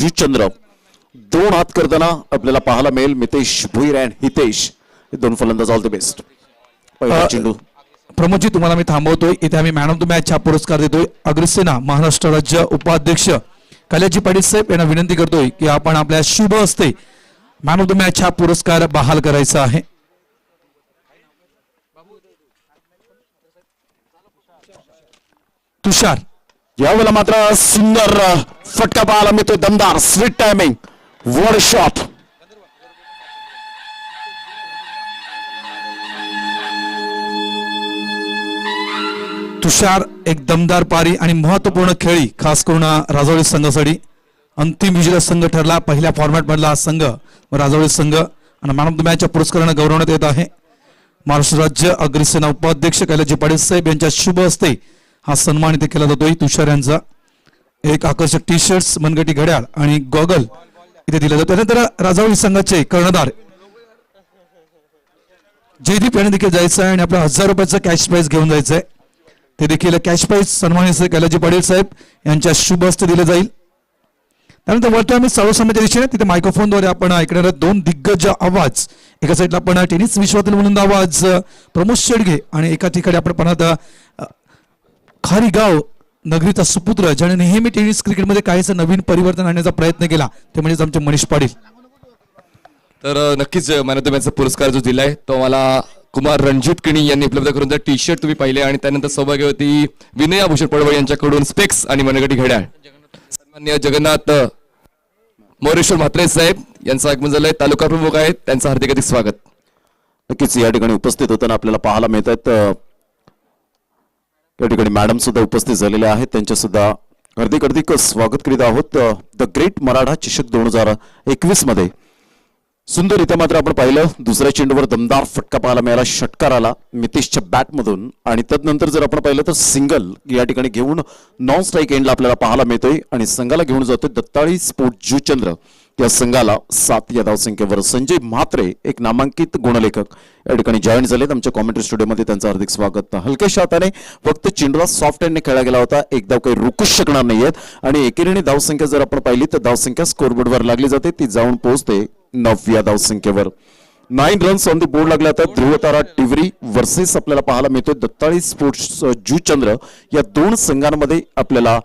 जुचंद्र दोन हात करताना आपल्याला पाहायला मिळेल मितेश भुईर अँड हितेश हे दोन फलंदाज. All the best. पहिला चेंडू. प्रमोदजी तुम्हाला मी थांबवतोय. इथे आम्ही मॅन ऑफ द मॅच हा पुरस्कार देतोय. अग्रसेना महाराष्ट्र राज्य उपाध्यक्ष कल्याजी पाटील साहेब यांना विनंती करतोय की आपण आपल्या शुभ हस्ते मॅन ऑफ द मॅच हा पुरस्कार बहाल करायचा आहे. तुषार यावेळेला मात्र सुंदर फटका पाहायला मिळतोय. दमदार स्वीट टायमिंग वॉड शॉट. तुषार एक दमदार पारी आणि महत्वपूर्ण खेळी खास करून राजौरी संघासाठी अंतिम विजेता संघ ठरला. पहिल्या फॉर्मॅट मधला संघ राजौरी संघ आणि मॅन ऑफ द मॅचच्या पुरस्काराने गौरवण्यात येत आहे. महाराष्ट्र राज्य अग्रसेना उपाध्यक्ष कैलाजी पाटील साहेब यांच्या शुभ हस्ते हा सन्मान इथे केला जातोय. तुषार यांचा एक आकर्षक टी शर्ट्स मनगटी घड्याळ आणि गॉगल इथे दिला जातो. त्यानंतर राजौरी संघाचे कर्णधार जयदीप यांनी देखील जायचं आहे आणि आपल्या 1000 रुपयाचं कॅश प्राइज घेऊन जायचं आहे. ते देखील कॅश प्राइज सन्मानित कैलाजी पाटील साहेब यांच्या शुभ हस्ते दिले जाईल. त्यानंतर वरती आम्ही सर्वसामान्य दिशेने तिथे मायक्रोफोनद्वारे आपण ऐकणारे दोन दिग्गज आवाज. एका साईडला आपण टेनिस विश्वातील म्हणून आवाज प्रमोद शेडगे आणि एका ठिकाणी आपण पाहत खारीगाव नगरीचा सुपुत्र ज्याने नेहमी टेनिस क्रिकेटमध्ये काहीच नवीन परिवर्तन आणण्याचा प्रयत्न केला ते म्हणजे आमचे मनीष पाटील. तर नक्कीच मॅन ऑफ द मॅचचा पुरस्कार जो दिलाय तो मला कुमार रणजित किणी यांनी उपलब्ध करून टी शर्ट तुम्ही पाहिले आणि त्यानंतर सौभाग्यवती विनया भूषण पडवळ यांच्याकडून स्पेक्स आणि मनगटी घड्याळ. सन्माननीय जगन्नाथ मोरेश्वर म्हात्रे साहेब यांचं आगमन झालंय. तालुका प्रमुख आहेत त्यांचं हार्दिक स्वागत. नक्कीच या ठिकाणी उपस्थित होताना आपल्याला पाहायला मिळत आहेत. या ठिकाणी मॅडम सुद्धा उपस्थित झालेले आहेत. त्यांच्या सुद्धा हार्दिक स्वागत करीत आहोत. द ग्रेट मराठा चषक 2021 मध्ये सुंदर मात्र आपण पाहिलं दुसऱ्या चेंडूवर दमदार फटका पाहायला मिळाला. षटकार आला मितेशच्या बॅटमधून आणि तदनंतर जर आपण पाहिलं तर सिंगल या ठिकाणी घेऊन नॉन स्ट्राईक एंडला आपल्याला पाहायला मिळतोय आणि संघाला घेऊन जातोय दत्ताळी स्पोर्ट जुचंद्र. या संघाला 7 या धावसंख्येवर संजय म्हात्रे एक नामांकित गुणलेखक या ठिकाणी जॉईन झालेत आमच्या कॉमेंट्री स्टुडिओमध्ये. त्यांचं हार्दिक स्वागत. हलक्याशा हाताने फक्त चेंडूला सॉफ्ट हँडने खेळला गेला होता. एक धाव काही रोखूच शकणार नाहीयेत आणि एकेरीने धावसंख्या जर आपण पाहिली तर धावसंख्या स्कोरबोर्डवर लागली जाते. ती जाऊन पोहोचते 9व्या धावसंख्येवर. 9 रन्स ऑन द बोर्ड लागला तर ध्रुवतारा टिवरी वर्सेस आपल्याला पाहायला मिळतोय दत्ताळी स्पोर्ट्स जुचंद्र. या दोन संघांमध्ये आपल्याला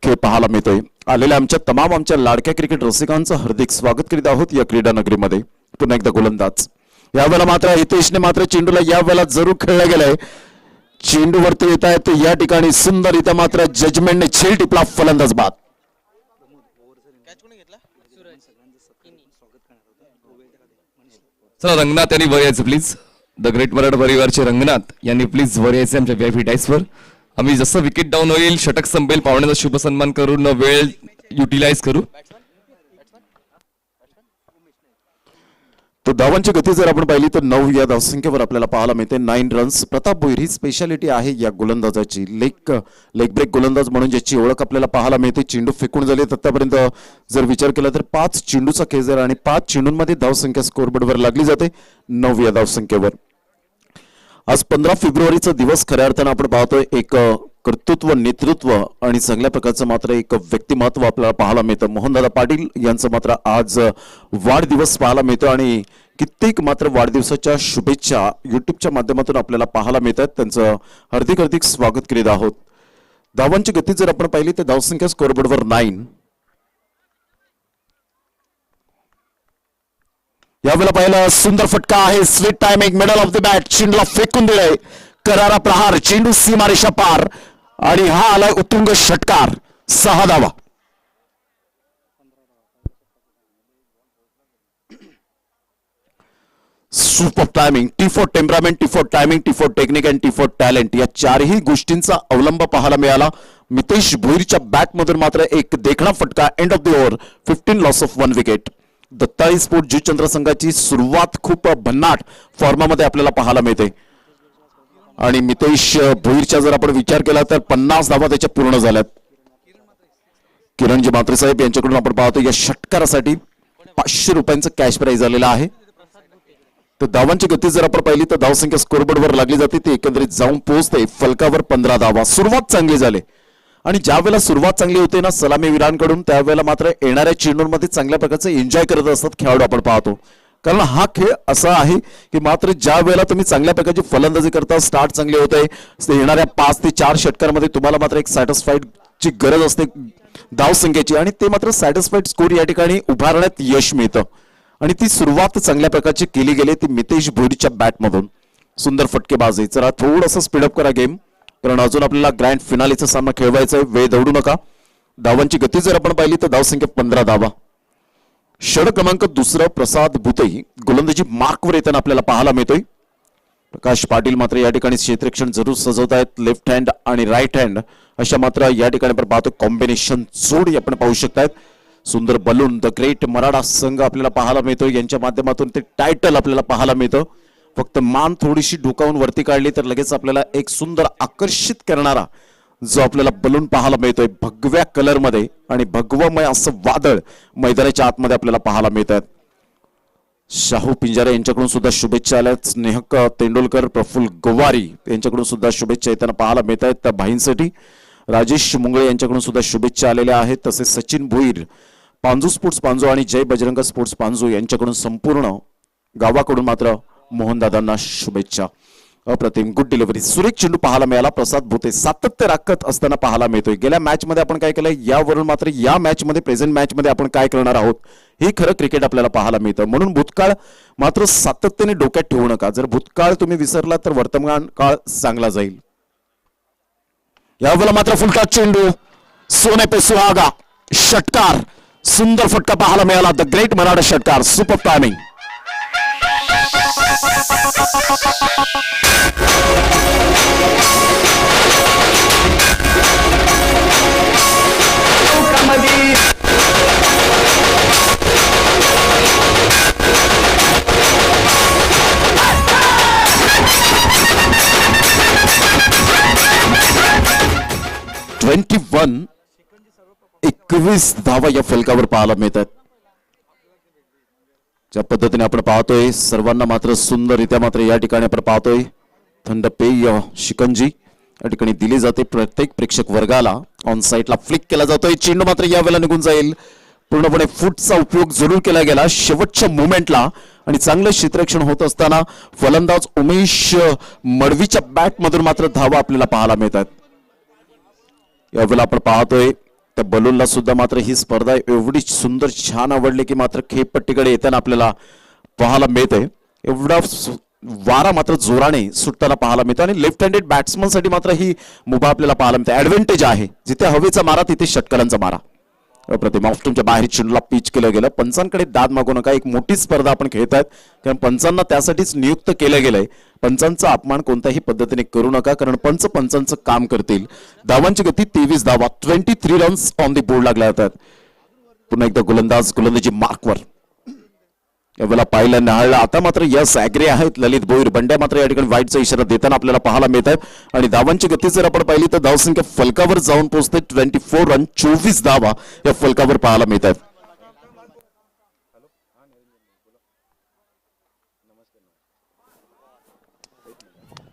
खेळ पाहायला मिळतोय. आलेल्या आमच्या लाडक्या क्रिकेट रसिकांचं हार्दिक स्वागत करीत आहोत या क्रीडा नगरीमध्ये. पुन्हा एकदा गोलंदाज यावेळेला मात्र हितेशने मात्र चेंडूला यावेळेला जरूर खेळला गेलाय. चेंडूवरती येत आहे तर या ठिकाणी सुंदर इथं मात्र जजमेंटने झेल टिपला. फलंदाज बाद. चला रंगनाथ यांनी वर यायचं प्लीज. द ग्रेट मराठा परिवारचे रंगनाथ यांनी प्लीज वर यायचे आमच्या व्हीआयपी डायसवर. आम्ही जसं विकेट डाऊन होईल षटक संपेल पाहुण्याचा शुभ सन्मान करून वेळ युटिलाइज करू. तो धावांची गती जर आपण पाहिली तर 9 या धावसंख्येवर आपल्याला पाहायला मिळते. 9 रन्स. प्रताप भोईर ही स्पेशालिटी आहे या गोलंदाजाची. लेग ब्रेक गोलंदाज म्हणून ज्याची ओळख आपल्याला पाहायला मिळते. चेंडू फेकून झाले आतापर्यंत जर विचार केला तर 5 चेंडूचा खेळ आणि 5 चेंडूंमध्ये धावसंख्या स्कोरबोर्डवर लागली जाते 9 या धावसंख्येवर. आज 15 फेब्रुवारीचा दिवस खऱ्या अर्थानं आपण पाहतोय एक कर्तृत्व नेतृत्व आणि चांगल्या प्रकारचं मात्र एक व्यक्तिमत्व आपल्याला पाहायला मिळतं. मोहनदादा पाटील यांचं मात्र आज वाढदिवस पाहायला मिळतो आणि कित्येक मात्र वाढदिवसाच्या शुभेच्छा युट्यूबच्या माध्यमातून आपल्याला पाहायला मिळतात. त्यांचं हार्दिक स्वागत करीत आहोत. धावांची गती जर आपण पाहिली तर धावसंख्या स्कोरबोर्डवर 9. यावेळेला पाहिलं सुंदर फटका आहे. Sweet timing middle of the bat. चेंडूला फेकून दिलाय. करारा प्रहार. चेंडू सीमारेषा पार आणि हा आलाय उत्तुंग षटकार. 6 धावा. Super timing. T for temperament, T for timing, T for technique and T for talent या चारही गोष्टींचा अवलंब पाहायला मिळाला. मितेश भोईरच्या बॅटमधून मात्र एक देखणा फटका. End of the over 15 loss of 1 wicket. Dattali sport Juchandra संघाची सुरुवात खूप भन्नाट फॉर्मामध्ये आपल्याला पाहायला मिळते आणि मितेश भोईरचा जर आपण विचार केला तर 50 धावा त्याच्या पूर्ण झाल्यात. किरणजी म्हात्रे साहेब यांच्याकडून आपण पाहतो या षटकारासाठी 500 रुपयांचं कॅश प्राइज आलेलं आहे. तर धावांची गती जर आपण पाहिली तर धावसंख्या स्कोरबोर्डवर लागली जाते ती एकंदरीत जाऊन पोहोचते फलकावर 15 धावा. सुरुवात चांगली झाली आणि ज्या वेळेला सुरुवात चांगली होते ना सलामीवीरांकडून, त्यावेळेला मात्र येणाऱ्या चेंडूंमध्ये चांगल्या प्रकारचे एन्जॉय करत असतात खेळाडू आपण पाहतो. कारण हा खेळ असा आहे की मात्र ज्या वेळेला तुम्ही चांगल्या प्रकारची फलंदाजी करता, स्टार्ट चांगली होते, येणाऱ्या 5 ते 4 षटकांमध्ये तुम्हाला मात्र एक सॅटिस्फाईड ची गरज असते धावसंख्येची, आणि ते मात्र सॅटिस्फाईड स्कोर या ठिकाणी उभारण्यात यश मिळतं. आणि ती सुरुवात चांगल्या प्रकारची केली गेली ती मितेश भोईरच्या बॅटमधून. सुंदर फटकेबाजी. जरा थोडंसं स्पीडअप करा गेम, कारण अजून आपल्याला ग्रँड फिनालीचा सामना खेळवायचा आहे. वेळ दौडू नका. धावांची गती जर आपण पाहिली तर धावसंख्या 15 धावा. षड क्रमांक दुसरा प्रसाद भुते गोलंदाजी मार्कवर येताना आपल्याला पाहायला मिळतोय. प्रकाश पाटील मात्र या ठिकाणी क्षेत्ररक्षण जरूर सजवत आहेत. लेफ्ट हँड आणि राईट हँड अशा मात्र या ठिकाणी आपण पाहतो कॉम्बिनेशन जोडी आपण पाहू शकतात. सुंदर बलून द ग्रेट मराठा संघ आपल्याला पाहायला मिळतो. यांच्या माध्यमातून ते टायटल आपल्याला पाहायला मिळतं. फक्त मान थोडीशी डोकावून वरती काढली तर लगेच आपल्याला एक सुंदर आकर्षित करणारा जो आपल्याला बलून पाहायला मिळतोय भगव्या कलर मध्ये, आणि भगवमय असं वादळ मैदानाच्या आतमध्ये आपल्याला पाहायला मिळतात. शाहू पिंजारे यांच्याकडून सुद्धा शुभेच्छा आल्यात. स्नेहक तेंडुलकर, प्रफुल्ल गोवारी यांच्याकडून सुद्धा शुभेच्छा येताना पाहायला मिळत आहेत. त्या भाईंसाठी राजेश मुंगळे यांच्याकडून सुद्धा शुभेच्छा आलेल्या आहेत. तसेच सचिन भोईर, पांजू स्पोर्ट्स पांजू आणि जय बजरंग स्पोर्ट्स पांजू यांच्याकडून संपूर्ण गावाकडून मात्र मोहनदादांना शुभेच्छा. अप्रतिम गुड डिलिव्हरी. सुरेख चेंडू पाहायला मिळाला. प्रसाद भोते सातत्य राखत असताना पाहायला मिळतोय. गेल्या मॅच मध्ये आपण काय केलंय, यावरून मात्र या मॅच मध्ये प्रेझेंट मॅच मध्ये आपण काय करणार आहोत हे खरं क्रिकेट आपल्याला पाहायला मिळतं. म्हणून भूतकाळ मात्र सातत्याने डोक्यात ठेवू नका. जर भूतकाळ तुम्ही विसरला तर वर्तमान काळ चांगला जाईल. यावेळेला मात्र फुलका चेंडू, सोने पे सुहागा, षटकार, सुंदर फटका पाहायला मिळाला. द ग्रेट मराठा षटकार, सुपर टायमिंग. ट्वेंटी 21 धावा या फलकावर पाहायला मिळतात. ज्या पद्धतीने आपण पाहतोय सर्वांना मात्र सुंदररित्या मात्र या ठिकाणी आपण पाहतोय थंड पेय शिकंजी या ठिकाणी दिली जाते प्रत्येक प्रेक्षक वर्गाला. ऑन साईडला फ्लिक केला जातोय. चेंडू मात्र यावेळेला निघून जाईल. पूर्णपणे फुटचा उपयोग जरूर केला गेला शेवटच्या मोमेंटला, आणि चांगलं क्षेत्ररक्षण होत असताना फलंदाज उमेश मडवीच्या बॅट मधून मात्र धावा आपल्याला पाहायला मिळतात. यावेळेला आपण पाहतोय त्या बलूनला सुद्धा मात्र ही स्पर्धा एवढी सुंदर छान आवडली की मात्र खेळपट्टीकडे येताना आपल्याला पाहायला मिळते. एवढा वारा मात्र जोराने सुटताना पाहायला मिळतो, आणि लेफ्ट हँडेड बॅट्समन साठी मात्र ही मुभा आपल्याला पाहायला मिळते. ऍडव्हान्टेज आहे, जिथे हवेचा मारा तिथे षटकारांचा मारा. अप्रतिम. ऑफस्टमच्या बाहेर चेंडूला पिच केलं गेलं. पंचांकडे दाद मागू नका. एक मोठी स्पर्धा आपण खेळतायत, कारण पंचांना त्यासाठीच नियुक्त केलं गेलंय. पंचांचा अपमान कोणत्याही पद्धतीने करू नका, कारण पंचांचं काम करतील. धावांची गती 23 धावा. 23 रन्स ऑन दी बोर्ड लागल्या जातात. पुन्हा एकदा गोलंदाजी मार्कवर. यावेळेला पाहिलं निहाळलं. आता मात्र यस ऍग्रे आहेत ललित भोईर. बंड्या मात्र या ठिकाणी वाईटचा इशारा देताना आपल्याला पाहायला मिळत आहे. आणि धावांची गती जर आपण पाहिली तर धावसंख्या फलकावर जाऊन पोहोचते. 24 रन 24 धावा या फलकावर पाहायला मिळत आहेत.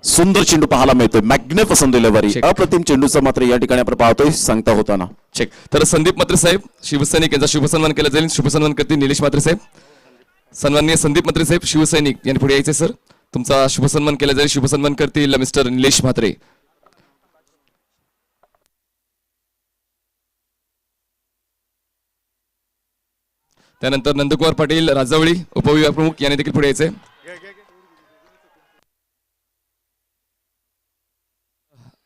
सुंदर चेंडू पाहायला मिळतोय. Magnificent delivery. अप्रतिम चेंडूचा मात्र या ठिकाणी आपण पाहतोय सांगता होताना. चेक. तर संदीप म्हात्रे साहेब शिवसैनिक यांचा शुभसन्मान केला जाईल. शुभसन्मान करतील निलेश म्हात्रे साहेब. सन्माननीय संदीप म्हात्रे साहेब शिवसैनिक यांनी पुढे यायचे सर. तुमचा शुभसन्मान केला जाईल. शुभसन्मान करतील मिस्टर निलेश म्हात्रे. त्यानंतर नंदकुमार पाटील राजावळी उपविभाग प्रमुख यांनी देखील पुढे यायचे.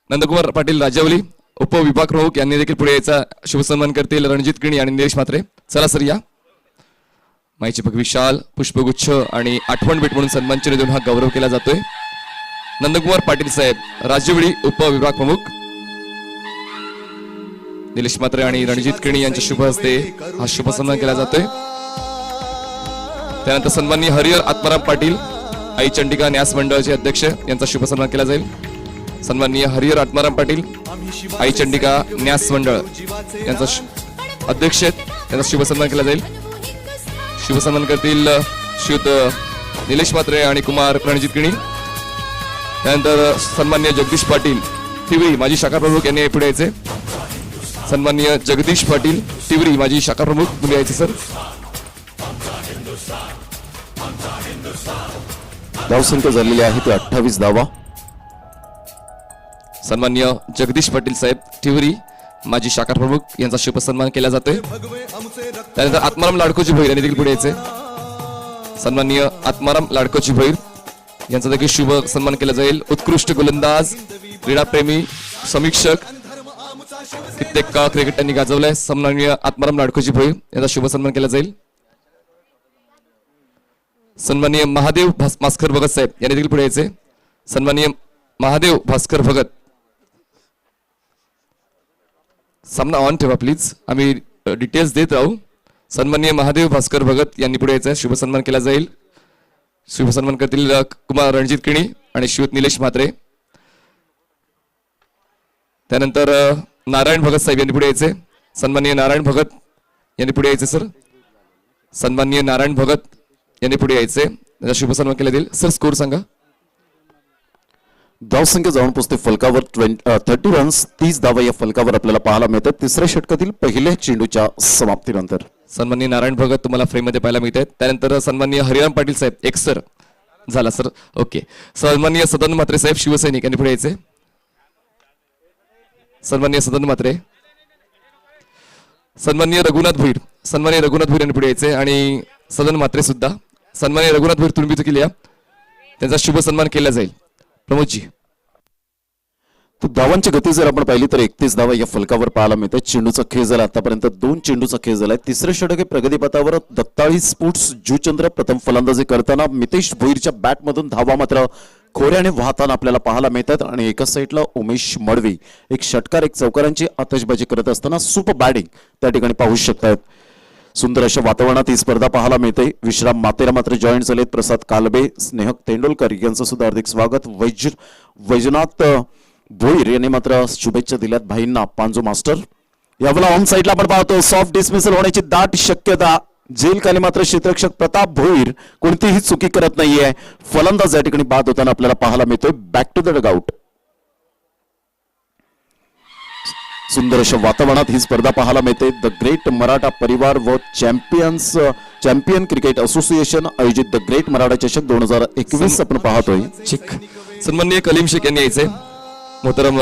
नंदकुमार पाटील राजावली उपविभाग प्रमुख यांनी देखील पुढे यायचा. शुभसन्मान करतील रणजित किणी आणि निलेश म्हात्रे. चला सर या. माईची पगवी शाल, पुष्पगुच्छ आणि आठवण भेट म्हणून सन्मान चिन्ह देऊन हा गौरव केला जातोय. नंदकुमार पाटील साहेब राजवडी उपविभाग प्रमुख, निलेश म्हात्रे आणि रणजित किणी यांच्या शुभ हस्ते हा शुभ सन्मान केला जातोय. त्यानंतर सन्माननीय हरिहर आत्माराम पाटील आई चंडिका न्यास मंडळाचे अध्यक्ष यांचा शुभ सन्मान केला जाईल. सन्माननीय हरिहर आत्माराम पाटील आई चंडिका न्यास मंडळ यांचा अध्यक्ष त्यांचा शुभ सन्मान केला जाईल. शुभसन्मान करतील श्रीयुत निलेश म्हात्रे आणि कुमार रणजित किणी. त्यानंतर सन्माननीय जगदीश पाटील तिवरी माजी शाखा प्रमुख यांनी पुढे यायचे. सन्माननीय जगदीश पाटील तिवरी माजी शाखा प्रमुख तुम्ही यायचे सर. धावसंख्या झालेली आहे ती 28 धावा. सन्माननीय जगदीश पाटील साहेब तिवरी माजी शाखा प्रमुख यांचा शुभ सन्मान केला जातोय. त्यानंतर आत्माराम लाडकोजी भैर यांनी देखील पुढे यायचे. सन्माननीय आत्माराम लाडकोजी भैर यांचा देखील शुभ सन्मान केला जाईल. उत्कृष्ट गोलंदाज, क्रीडाप्रेमी, समीक्षक, कित्येक काळ क्रिकेट त्यांनी गाजवलाय. सन्माननीय आत्माराम लाडकोजी भैर यांचा शुभ सन्मान केला जाईल. सन्माननीय महादेव भास्कर भगत साहेब यांनी देखील पुढे यायचे. सन्माननीय महादेव भास्कर भगत, सामना ऑन ठेवा प्लीज, आम्ही डिटेल्स देत राहू. सन्माननीय महादेव भास्कर भगत यांनी पुढे यायचं. शुभ सन्मान केला जाईल. शुभ सन्मान करतील कुमार रणजित किणी आणि श्रीयुत निलेश म्हात्रे. त्यानंतर नारायण भगत साहेब यांनी पुढे यायचे. सन्माननीय नारायण भगत यांनी पुढे यायचे सर. सन्माननीय नारायण भगत यांनी पुढे यायचे. त्याचा शुभ सन्मान केला जाईल. सर स्कोर सांगा. धावसंख्या जाऊन पोचते फलकावर 30 रन्स, 30 धावा या फलकावर आपल्याला पाहायला मिळतात तिसऱ्या षटकातील पहिल्या चेंडूच्या समाप्तीनंतर. सन्माननीय नारायण भगत तुम्हाला फ्रेम मध्ये पाहायला मिळत आहेत. त्यानंतर सन्माननीय हरिराम पाटील साहेब एक सर झाला सर. ओके. सन्माननीय सदन म्हात्रे साहेब शिवसैनिक यांनी पुढे यायचे. सन्माननीय सदन म्हात्रे. सन्माननीय रघुनाथ भोईर, सन्माननीय रघुनाथ भोईर यांनी पुढे यायचे आणि सदन म्हात्रे सुद्धा. सन्माननीय रघुनाथ भोईर तुम्ही केली त्यांचा शुभ सन्मान केला जाईल. प्रमोदजी. तर धावांची गती जर आपण पाहिली तर 31 धावा या फलकावर पाहायला मिळते. चेंडूचा खेळ झाला आतापर्यंत 2 चेंडूचा खेळ झालाय. तिसरे षटक हे प्रगतीपथावर दत्ताळी स्पोर्ट्स जुचंद्र प्रथम फलंदाजी करताना मितेश भोईरच्या बॅटमधून धावा मात्र खोऱ्याने वाहताना आपल्याला पाहायला मिळतात आणि एका साईडला उमेश मडवी एक षटकार एक चौकारांची आतषबाजी करत असताना सुपर बॅटिंग त्या ठिकाणी पाहू शकतात. सुंदर अशा वातावरणात ही स्पर्धा पाहायला मिळते. विश्राम मातेरा मात्र जॉईन झालेत. प्रसाद कालबे, स्नेहक तेंडुलकर यांचं सुद्धा हार्दिक स्वागत. वैजनाथ भोईर यांनी मात्र शुभेच्छा दिल्यात भाईंना. पांजू मास्टर यावेळेला ऑन साईडला आपण पाहतो सॉफ्ट डिसमिसल होण्याची दाट शक्यता. जेलखाली मात्र क्षेत्ररक्षक प्रताप भोईर कोणतीही चुकी करत नाहीये. फलंदाज या ठिकाणी बाद होताना आपल्याला पाहायला मिळतोय. Back to the dugout. सुंदर अशा वातावरणात ही स्पर्धा पाहायला मिळते. द ग्रेट मराठा परिवार व चॅम्पियन क्रिकेट असोसिएशन आयोजित द ग्रेट मराठा चषक 2021 आपण पाहतोय. चिक. सन्माननीय कलीम शेख यांनी यायचे. मोहतरम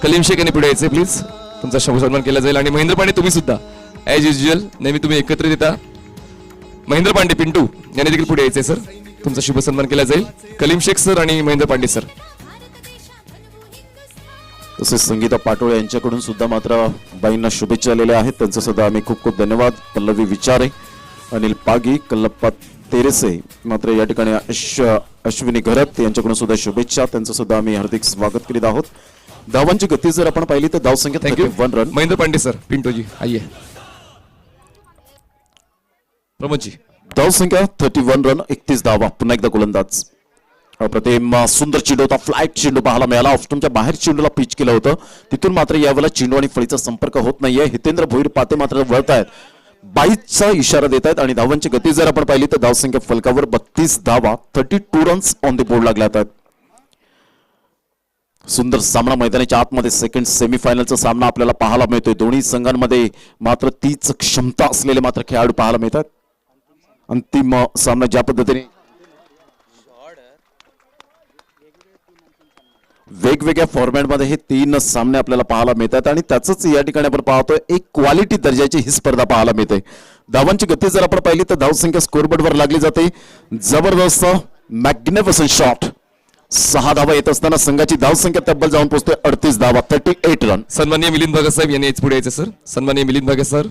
कलीम शेख यांनी पुढे यायचे प्लीज. तुमचा शुभ सन्मान केला जाईल. आणि महेंद्र पांडे तुम्ही सुद्धा ॲज युज्युअल नेहमी तुम्ही एकत्रित येता. महेंद्र पांडे पिंटू यांनी देखील पुढे यायचे सर. तुमचा शुभ सन्मान केला जाईल. कलीम शेख सर आणि महेंद्र पांडे सर. तसेच संगीता पाटोळे यांच्याकडून सुद्धा मात्र बाईंना शुभेच्छा आलेल्या आहेत. त्यांचं सुद्धा आम्ही खूप खूप धन्यवाद. पल्लवी विचारे, अनिल पागी, कल्लप्पा तेरेसे मात्र या ठिकाणी अश्विनी घरत यांच्याकडून सुद्धा शुभेच्छा. त्यांचं सुद्धा आम्ही हार्दिक स्वागत करीत आहोत. धावांची गती जर आपण पाहिली तर धावसंख्या 31 रन. महेंद्र पांडे सर, पिंटूजी आइए. प्रमोदजी. धावसंख्या 31 रन, 31 धावा. पुन्हा एकदा गोलंदाज अप्रतिम सुंदर चेंडू होता. फ्लाईट चेंडू पाहायला मिळाला. ऑफस्टमच्या बाहेर चेंडूला पिच केलं होतं. तिथून मात्र यावेळेला चेंडू आणि फळीचा संपर्क होत नाहीये. हितेंद्र भोईर पाते मात्र वळतायत, बाईचा इशारा देत आहेत. आणि धावांची गती जर आपण पाहिली तर धावसंख्या फलकावर 32 धावा, 32 रन्स ऑन द बोर्ड लागल्या आहेत. सुंदर सामना मैदानाच्या आतमध्ये सेकंड सेमीफायनलचा सामना आपल्याला पाहायला मिळतोय. दोन्ही संघांमध्ये मात्र तीच क्षमता असलेले मात्र खेळाडू पाहायला मिळतात. अंतिम सामना ज्या पद्धतीने वेगवेगळ्या फॉर्मॅटमध्ये हे 3 सामने आपल्याला पाहायला मिळतात आणि त्याच या ठिकाणी आपण पाहतोय एक क्वालिटी दर्जाची ही स्पर्धा पाहायला मिळते. धावांची गती जर आपण पाहिली तर धावसंख्या स्कोरबोर्डवर लागली जाते. जबरदस्त मॅग्निफिसंट शॉट. 6 धावा येत असताना संघाची धावसंख्या तब्बल जाऊन पोहोचते 38 धावा, 38 रन. सन्माननीय मिलिंद भगत साहेब यांनी पुढे यायचं सर. सन्माननीय मिलिंद भगत सर.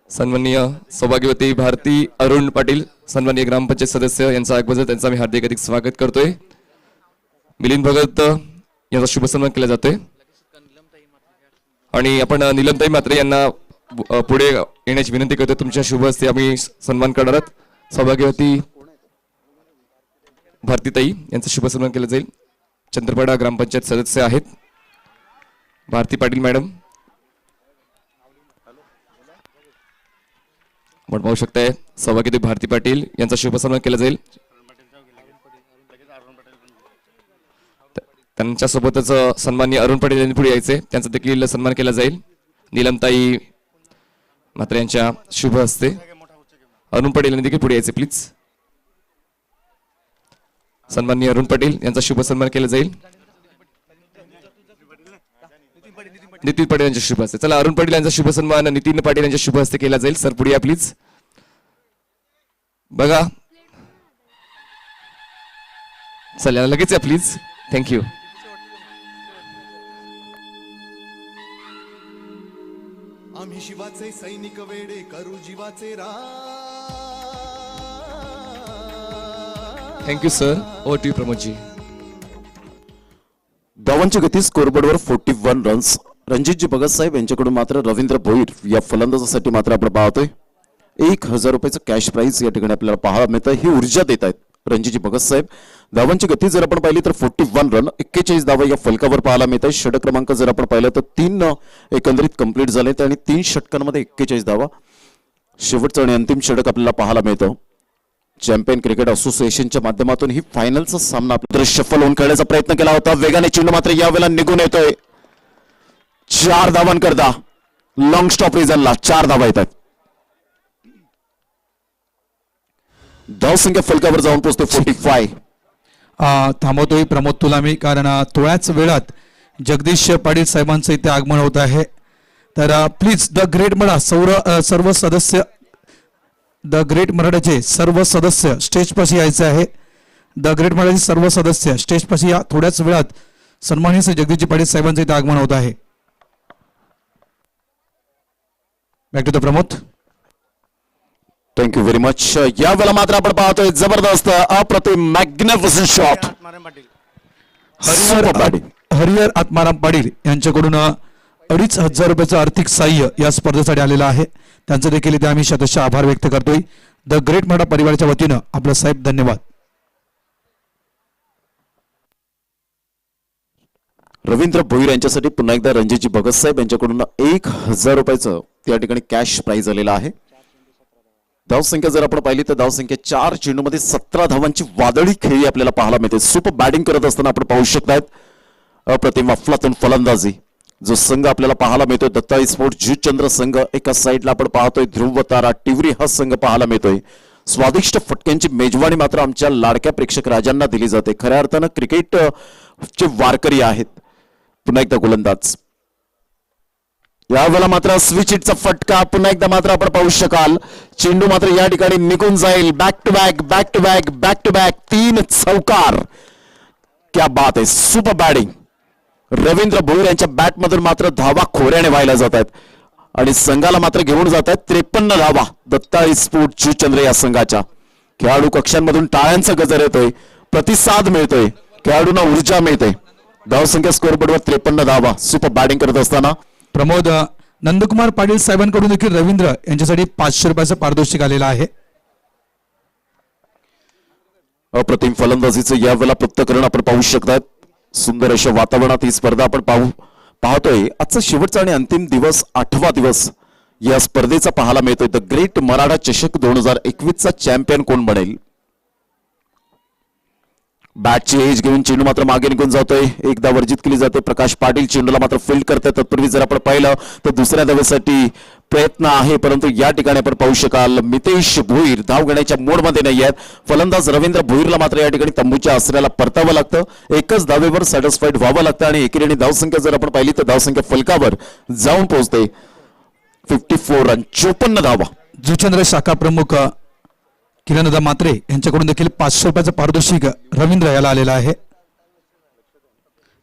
सन्माननीय सौभाग्यवती भारती अरुण पाटील, सन्माननीय ग्रामपंचायत सदस्य यांचा आगमन, त्यांचं आम्ही हार्दिक स्वागत करतोय. मिलिंद भगत यांचा शुभ सन्मान केला जातोय. आणि आपण नीलमताई म्हात्रे यांना पुढे येण्याची विनंती करतो. तुमच्या शुभ हस्ते आम्ही सन्मान करणार आहोत. सौभाग्यवती भारतीताई यांचा शुभ सन्मान केला जाईल. चंद्रपाडा ग्रामपंचायत सदस्य आहेत भारती पाटील मॅडम. आपण पाहू शकताय सौभाग्यवती भारती पाटील यांचा शुभ सन्मान केला जाईल. त्यांच्यासोबतच सन्माननीय अरुण पटेल यांनी पुढे यायचे, त्यांचा देखील सन्मान केला जाईल. नीलमताई मात्र यांच्या शुभ हस्ते अरुण पटेल यांनी देखील पुढे यायचे प्लीज. सन्माननीय अरुण पटेल यांचा शुभ सन्मान केला जाईल. नितीन पाटील यांच्या शुभ हस्ते. चला, अरुण पाटील यांचा शुभ सन्मान नितीन पाटील यांच्या शुभ हस्ते केला जाईल. सर पुढे या प्लीज. बघा, चला लगेच या प्लीज. थँक्यू. आम्ही शिवाचे सैनिक वेडे करू जीवाचे thank you sir. Over to you Pramodji. धावांची गती स्कोरबोर्डवर 41 रन्स. रणजितजी भगत साहेब यांच्याकडून मात्र रवींद्र भोईर या फलंदाजासाठी मात्र आपण पाहतोय 1000 रुपयाचं कॅश प्राइज या ठिकाणी आपल्याला पाहायला मिळतं. ही ऊर्जा देत आहेत रणजितजी भगत साहेब. धावांची गती जर आपण पाहिली तर 41 रन, 41 धावा या फलकावर पाहायला मिळत आहे. षटक क्रमांक जर आपण पाहिलं तर 3 एकंदरीत कंप्लीट झाले आणि 3 षटकांमध्ये 41 धावा. शेवटचं आणि अंतिम षटक आपल्याला पाहायला मिळतं. चॅम्पियन क्रिकेट असोसिएशनच्या माध्यमातून ही फायनलचा सामना आपल्याला शफल होऊन खेळण्याचा प्रयत्न केला होता. वेगाने चेंडू मात्र यावेळेला निघून येतोय. 4 धावांकरता लॉंग स्टॉप रिझनला 4 धावा येतात. धावसंख्या फलकावर जाऊन पोहोचते 45. थांबवतोय प्रमोद तुला मी, कारण थोड्याच वेळात जगदीश पाटील साहेबांचं इथे आगमन होत आहे. तर प्लीज द ग्रेट मराठा सर्व सदस्य, द ग्रेट मराठाचे सर्व सदस्य स्टेज पाशी यायचे आहे. द ग्रेट मराठाचे सर्व सदस्य स्टेज पाशी या. थोड्याच वेळात सन्माननीय श्री जगदीश पाटील साहेबांचं इथे आगमन होत आहे. बॅक टू द प्रमोद. Thank you very much. यावेळेला मात्र आपण पाहतोय जबरदस्त अप्रतिम मॅग्निफिसंट शॉट. हरिहर आत्माराम पाटील यांच्याकडून 2500 रुपयाचं आर्थिक सहाय्य या स्पर्धेसाठी आलेलं आहे. त्यांचं देखील इथे आम्ही शतशः आभार व्यक्त करतोय. द ग्रेट मराठा परिवाराच्या वतीनं आपलं साहेब धन्यवाद. रवींद्र भोईर यांच्यासाठी पुन्हा एकदा रणजितजी भगत साहेब यांच्याकडून 1000 रुपयाचं त्या ठिकाणी कॅश प्राइज आलेलं आहे. धावसंख्या जर आपण पाहिली तर धावसंख्या 4 चेंडूमध्ये 17 धावांची वादळी खेळी आपल्याला पाहायला मिळते. सुपर बॅटिंग करत असताना आपण पाहू शकतायत अप्रतिम अफलातून फलंदाजी जो संघ आपल्याला पाहायला मिळतोय. दत्ताई स्पोर्ट जुचंद्र संघ एका साईडला आपण पाहतोय. ध्रुव तारा टिवरी हा संघ पाहायला मिळतोय. स्वादिष्ट फटक्यांची मेजवानी मात्र आमच्या लाडक्या प्रेक्षक राजांना दिली जाते. खऱ्या अर्थानं क्रिकेट चे वारकरी आहेत. पुन्हा एकदा गोलंदाज. यावेळेला मात्र स्विच हिटचा फटका पुन्हा एकदा मात्र आपण पाहू शकाल. चेंडू मात्र या ठिकाणी निघून जाईल. Back to back, back to back, back to back 3 चौकार. क्या बात आहे. Super batting. रवींद्र भोईर यांच्या बॅटमधून मात्र धावा खोऱ्याने व्हायला जात आहेत आणि संघाला मात्र घेऊन जात आहेत 53 धावा. दत्ताई स्पोर्ट जुचंद्र या संघाच्या खेळाडू कक्षांमधून टाळ्यांचा गजर येतोय, प्रतिसाद मिळतोय, खेळाडूंना ऊर्जा मिळते. धावसंख्या स्कोरबोर्डवर 53 धावा. सुपर बॅटिंग करत असताना प्रमोद नंदकुमार पाटील साहेबांकडून देखील रवींद्र यांच्यासाठी 500 रुपयाचं पारितोषिक आलेलं आहे. अप्रतिम फलंदाजीचं यावेळेला पृथक्करण आपण पाहू शकतात. सुंदर अशा वातावरणात ही स्पर्धा आपण पाहतोय. आजचा शेवटचा आणि अंतिम दिवस 8वा दिवस या स्पर्धेचा पाहायला मिळतोय. द ग्रेट मराठा चषक 2021 चा चॅम्पियन कोण बनेल. बॅटची एज घेऊन चेंडू मात्र मागे निघून जातोय. एकदा वर्जित केली जाते. प्रकाश पाटील चेंडूला मात्र फील्ड करतात. तत्पूर्वी जर आपण पाहिलं तर दुसऱ्या धावेसाठी प्रयत्न आहे, परंतु या ठिकाणी आपण पाहू शकाल मितेश भोईर धाव घेण्याच्या मोडमध्ये नाही आहेत. फलंदाज रवींद्र भोईरला मात्र या ठिकाणी तंबूच्या आसऱ्याला परतावं लागतं. एकच धावेवर सॅटिस्फाईड व्हावं लागतं आणि एकेरी धावसंख्या जर आपण पाहिली तर धावसंख्या फलकावर जाऊन पोहोचते 54 रन 54 धावा. जुचंद्र शाखा प्रमुख किरणदा मात्रे यांच्याकडून देखील 500 रुपयाचं पारितोषिक रवींद्र याला आलेलं आहे.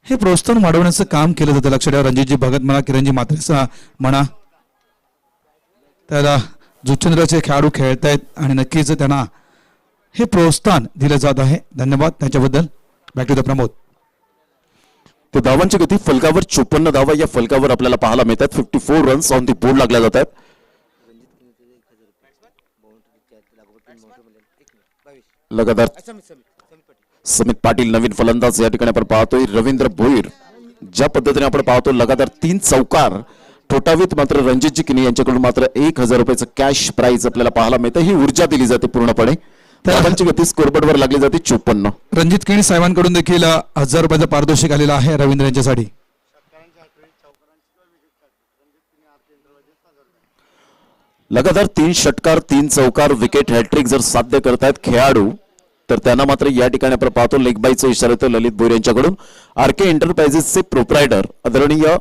हे प्रोत्साहन वाढवण्याचं काम केलं जातं. लक्षात ठेवा. रणजितजी भगत म्हणा, किरणजी मात्रे म्हणा, तर जुचंद्रचे खेळाडू खेळतायत आणि नक्कीच त्यांना हे प्रोत्साहन दिलं जात आहे. धन्यवाद त्याच्याबद्दल. बॅक टू द प्रमोद. ते धावांची गती फलकावर 54 धावा या फलकावर आपल्याला पाहायला मिळतात. 54 रन्स ऑन दी बोर्ड लागल्या जातात. लगातार समित पाटील नवीन फलंदाज या ठिकाणी आपण पाहतोय. रवींद्र भोईर ज्या पद्धतीने आपण पाहतो लगातार 3 चौकार ठोठावीत मात्र रणजितजी किनी यांच्याकडून मात्र 1000 रुपयाचं कॅश प्राइज आपल्याला पाहायला मिळतं. ही ऊर्जा दिली जाते पूर्णपणे. धावांची गती स्कोरबोर्डवर लागली जाते 54. रणजित केणी साहेबांकडून देखील 1000 रुपयाचं पारितोषिक आलेलं आहे रवींद्र यांच्यासाठी. लगातार 3 षटकार 3 चौकार विकेट हॅट्रिक जर साध्य करतायत खेळाडू तर त्यांना मात्र या ठिकाणी आपण पाहतो लेग बायचा इशारा येतो ललित भोईर यांच्याकडून. आरके एंटरप्राइजेसचे प्रोप्रायटर आदरणीय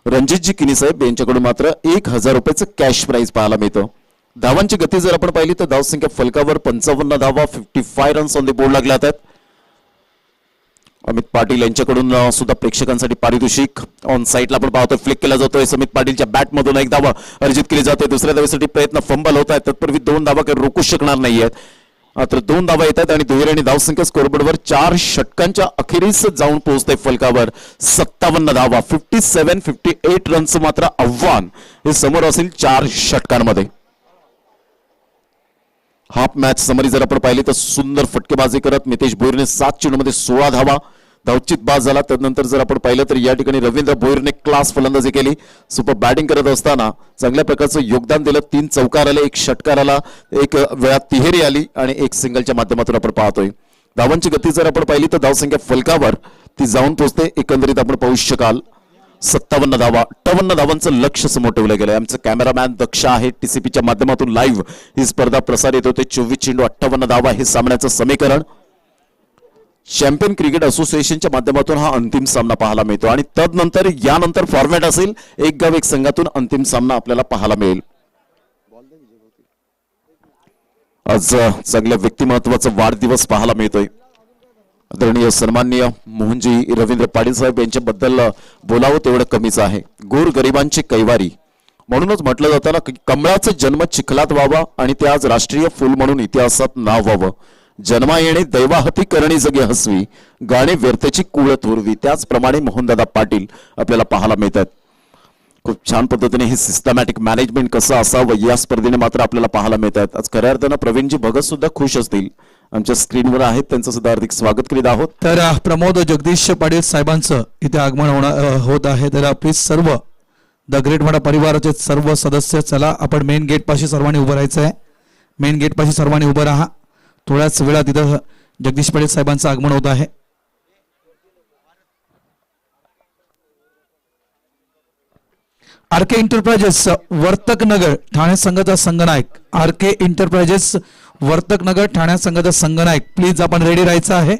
रणजितजी किनी साहेब यांच्याकडून मात्र 1000 रुपयाचं कॅश प्राइज पाहायला मिळतं. धावांची गती जर आपण पाहिली तर धावसंख्या फलकावर 55 धावा 55 रन्स ऑन द बोर्ड लागल्या आहेत. अमित पाटील यांच्याकडून सुद्धा प्रेक्षकांसाठी पारितोषिक ऑन साईडला आपण पाहतोय फ्लिक केला जातोय. समित पाटीलच्या बॅटमधून एक धावा अर्जित केली जाते. दुसऱ्या धावेसाठी प्रयत्न फंबल होत आहेत तत्पूर्वी 2 धावा काही रोखू शकणार नाहीयेत. मात्र 2 धावा येतात आणि दुहेरी धावसंख्या स्कोरबोर्डवर 4 षटकांच्या अखेरीस जाऊन पोहोचते फलकावर 57 धावा 58 रन्स मात्र आव्हान हे समोर असेल 4 षटकांमध्ये. हाफ मॅच समरी जर आपण पाहिली तर सुंदर फटकेबाजी करत मितेश भोईरने 7 चेंडूमध्ये 16 धावा धावचित बाद झाला. त्यानंतर जर आपण पाहिलं तर या ठिकाणी रवींद्र भोईरने क्लास फलंदाजी केली. सुपर बॅटिंग करत असताना चांगल्या प्रकारचं योगदान दिलं. 3 चौकार आले 1 षटकार आला 1 वेळा तिहेरी आली आणि 1 सिंगलच्या माध्यमातून आपण पाहतोय. धावांची गती जर आपण पाहिली तर धावसंख्या फलकावर ती जाऊन पोहोचते. एकंदरीत आपण पाहू शकाल 57 धावा 58 धावांचं लक्ष समोर ठेवलं गेलं. आमचं कॅमेरामॅन दक्ष आहे. टीसीपीच्या माध्यमातून लाईव्ह ही स्पर्धा प्रसारित होते. 24 चेंडू 58 धावा हे सामन्याचं समीकरण. चॅम्पियन क्रिकेट असोसिएशनच्या माध्यमातून हा अंतिम सामना पाहायला मिळतो आणि तदनंतर यानंतर फॉर्मॅट असेल एक गाव एक संघातून अंतिम सामना आपल्याला पाहायला मिळेल. आज चांगल्या व्यक्तिमत्वाचा वाढदिवस पाहायला मिळतोय. आदरणीय सन्माननीय मोहनजी रवींद्र पाटील साहेब यांच्याबद्दल बोलावं तेवढं कमीच आहे. गोर गरिबांची कैवारी म्हणूनच म्हटलं जातं ना कमळाचा जन्म चिखलात व्हावा आणि ते आज राष्ट्रीय फुल म्हणून इतिहासात नाव व्हावं. जन्मा येणे दैवाहती करणी जगे हसवी गाणे व्यर्थची कुळ थोरवी. त्याचप्रमाणे मोहनदादा पाटील आपल्याला पाहायला मिळतात. खूप छान पद्धतीने हे सिस्टमॅटिक मॅनेजमेंट कसं असावं या स्पर्धेने मात्र आपल्याला पाहायला मिळतात. आज खऱ्या अर्थानं प्रवीणजी भगत सुद्धा खुश असतील. आमच्या स्क्रीनवर आहेत त्यांचं सुद्धा हार्दिक स्वागत करीत आहोत. तर प्रमोद जगदीश पाटील साहेबांचं इथे आगमन होत आहे. तर please serve the great Maratha परिवाराचे सर्व सदस्य चला आपण मेन गेट पाशी सर्वांनी उभं राहायचं आहे. मेन गेट पाशी सर्वांनी उभं राहा. थोड्याच वेळात इथं जगदीश पाटील साहेबांचं आगमन होत आहे. आरके एंटरप्राइजेस वर्तकनगर ठाणे संघाचा संघनायक. आरके एंटरप्राइजेस वर्तकनगर ठाणे संघाचा संघनायक प्लीज आपण रेडी राहायचं आहे.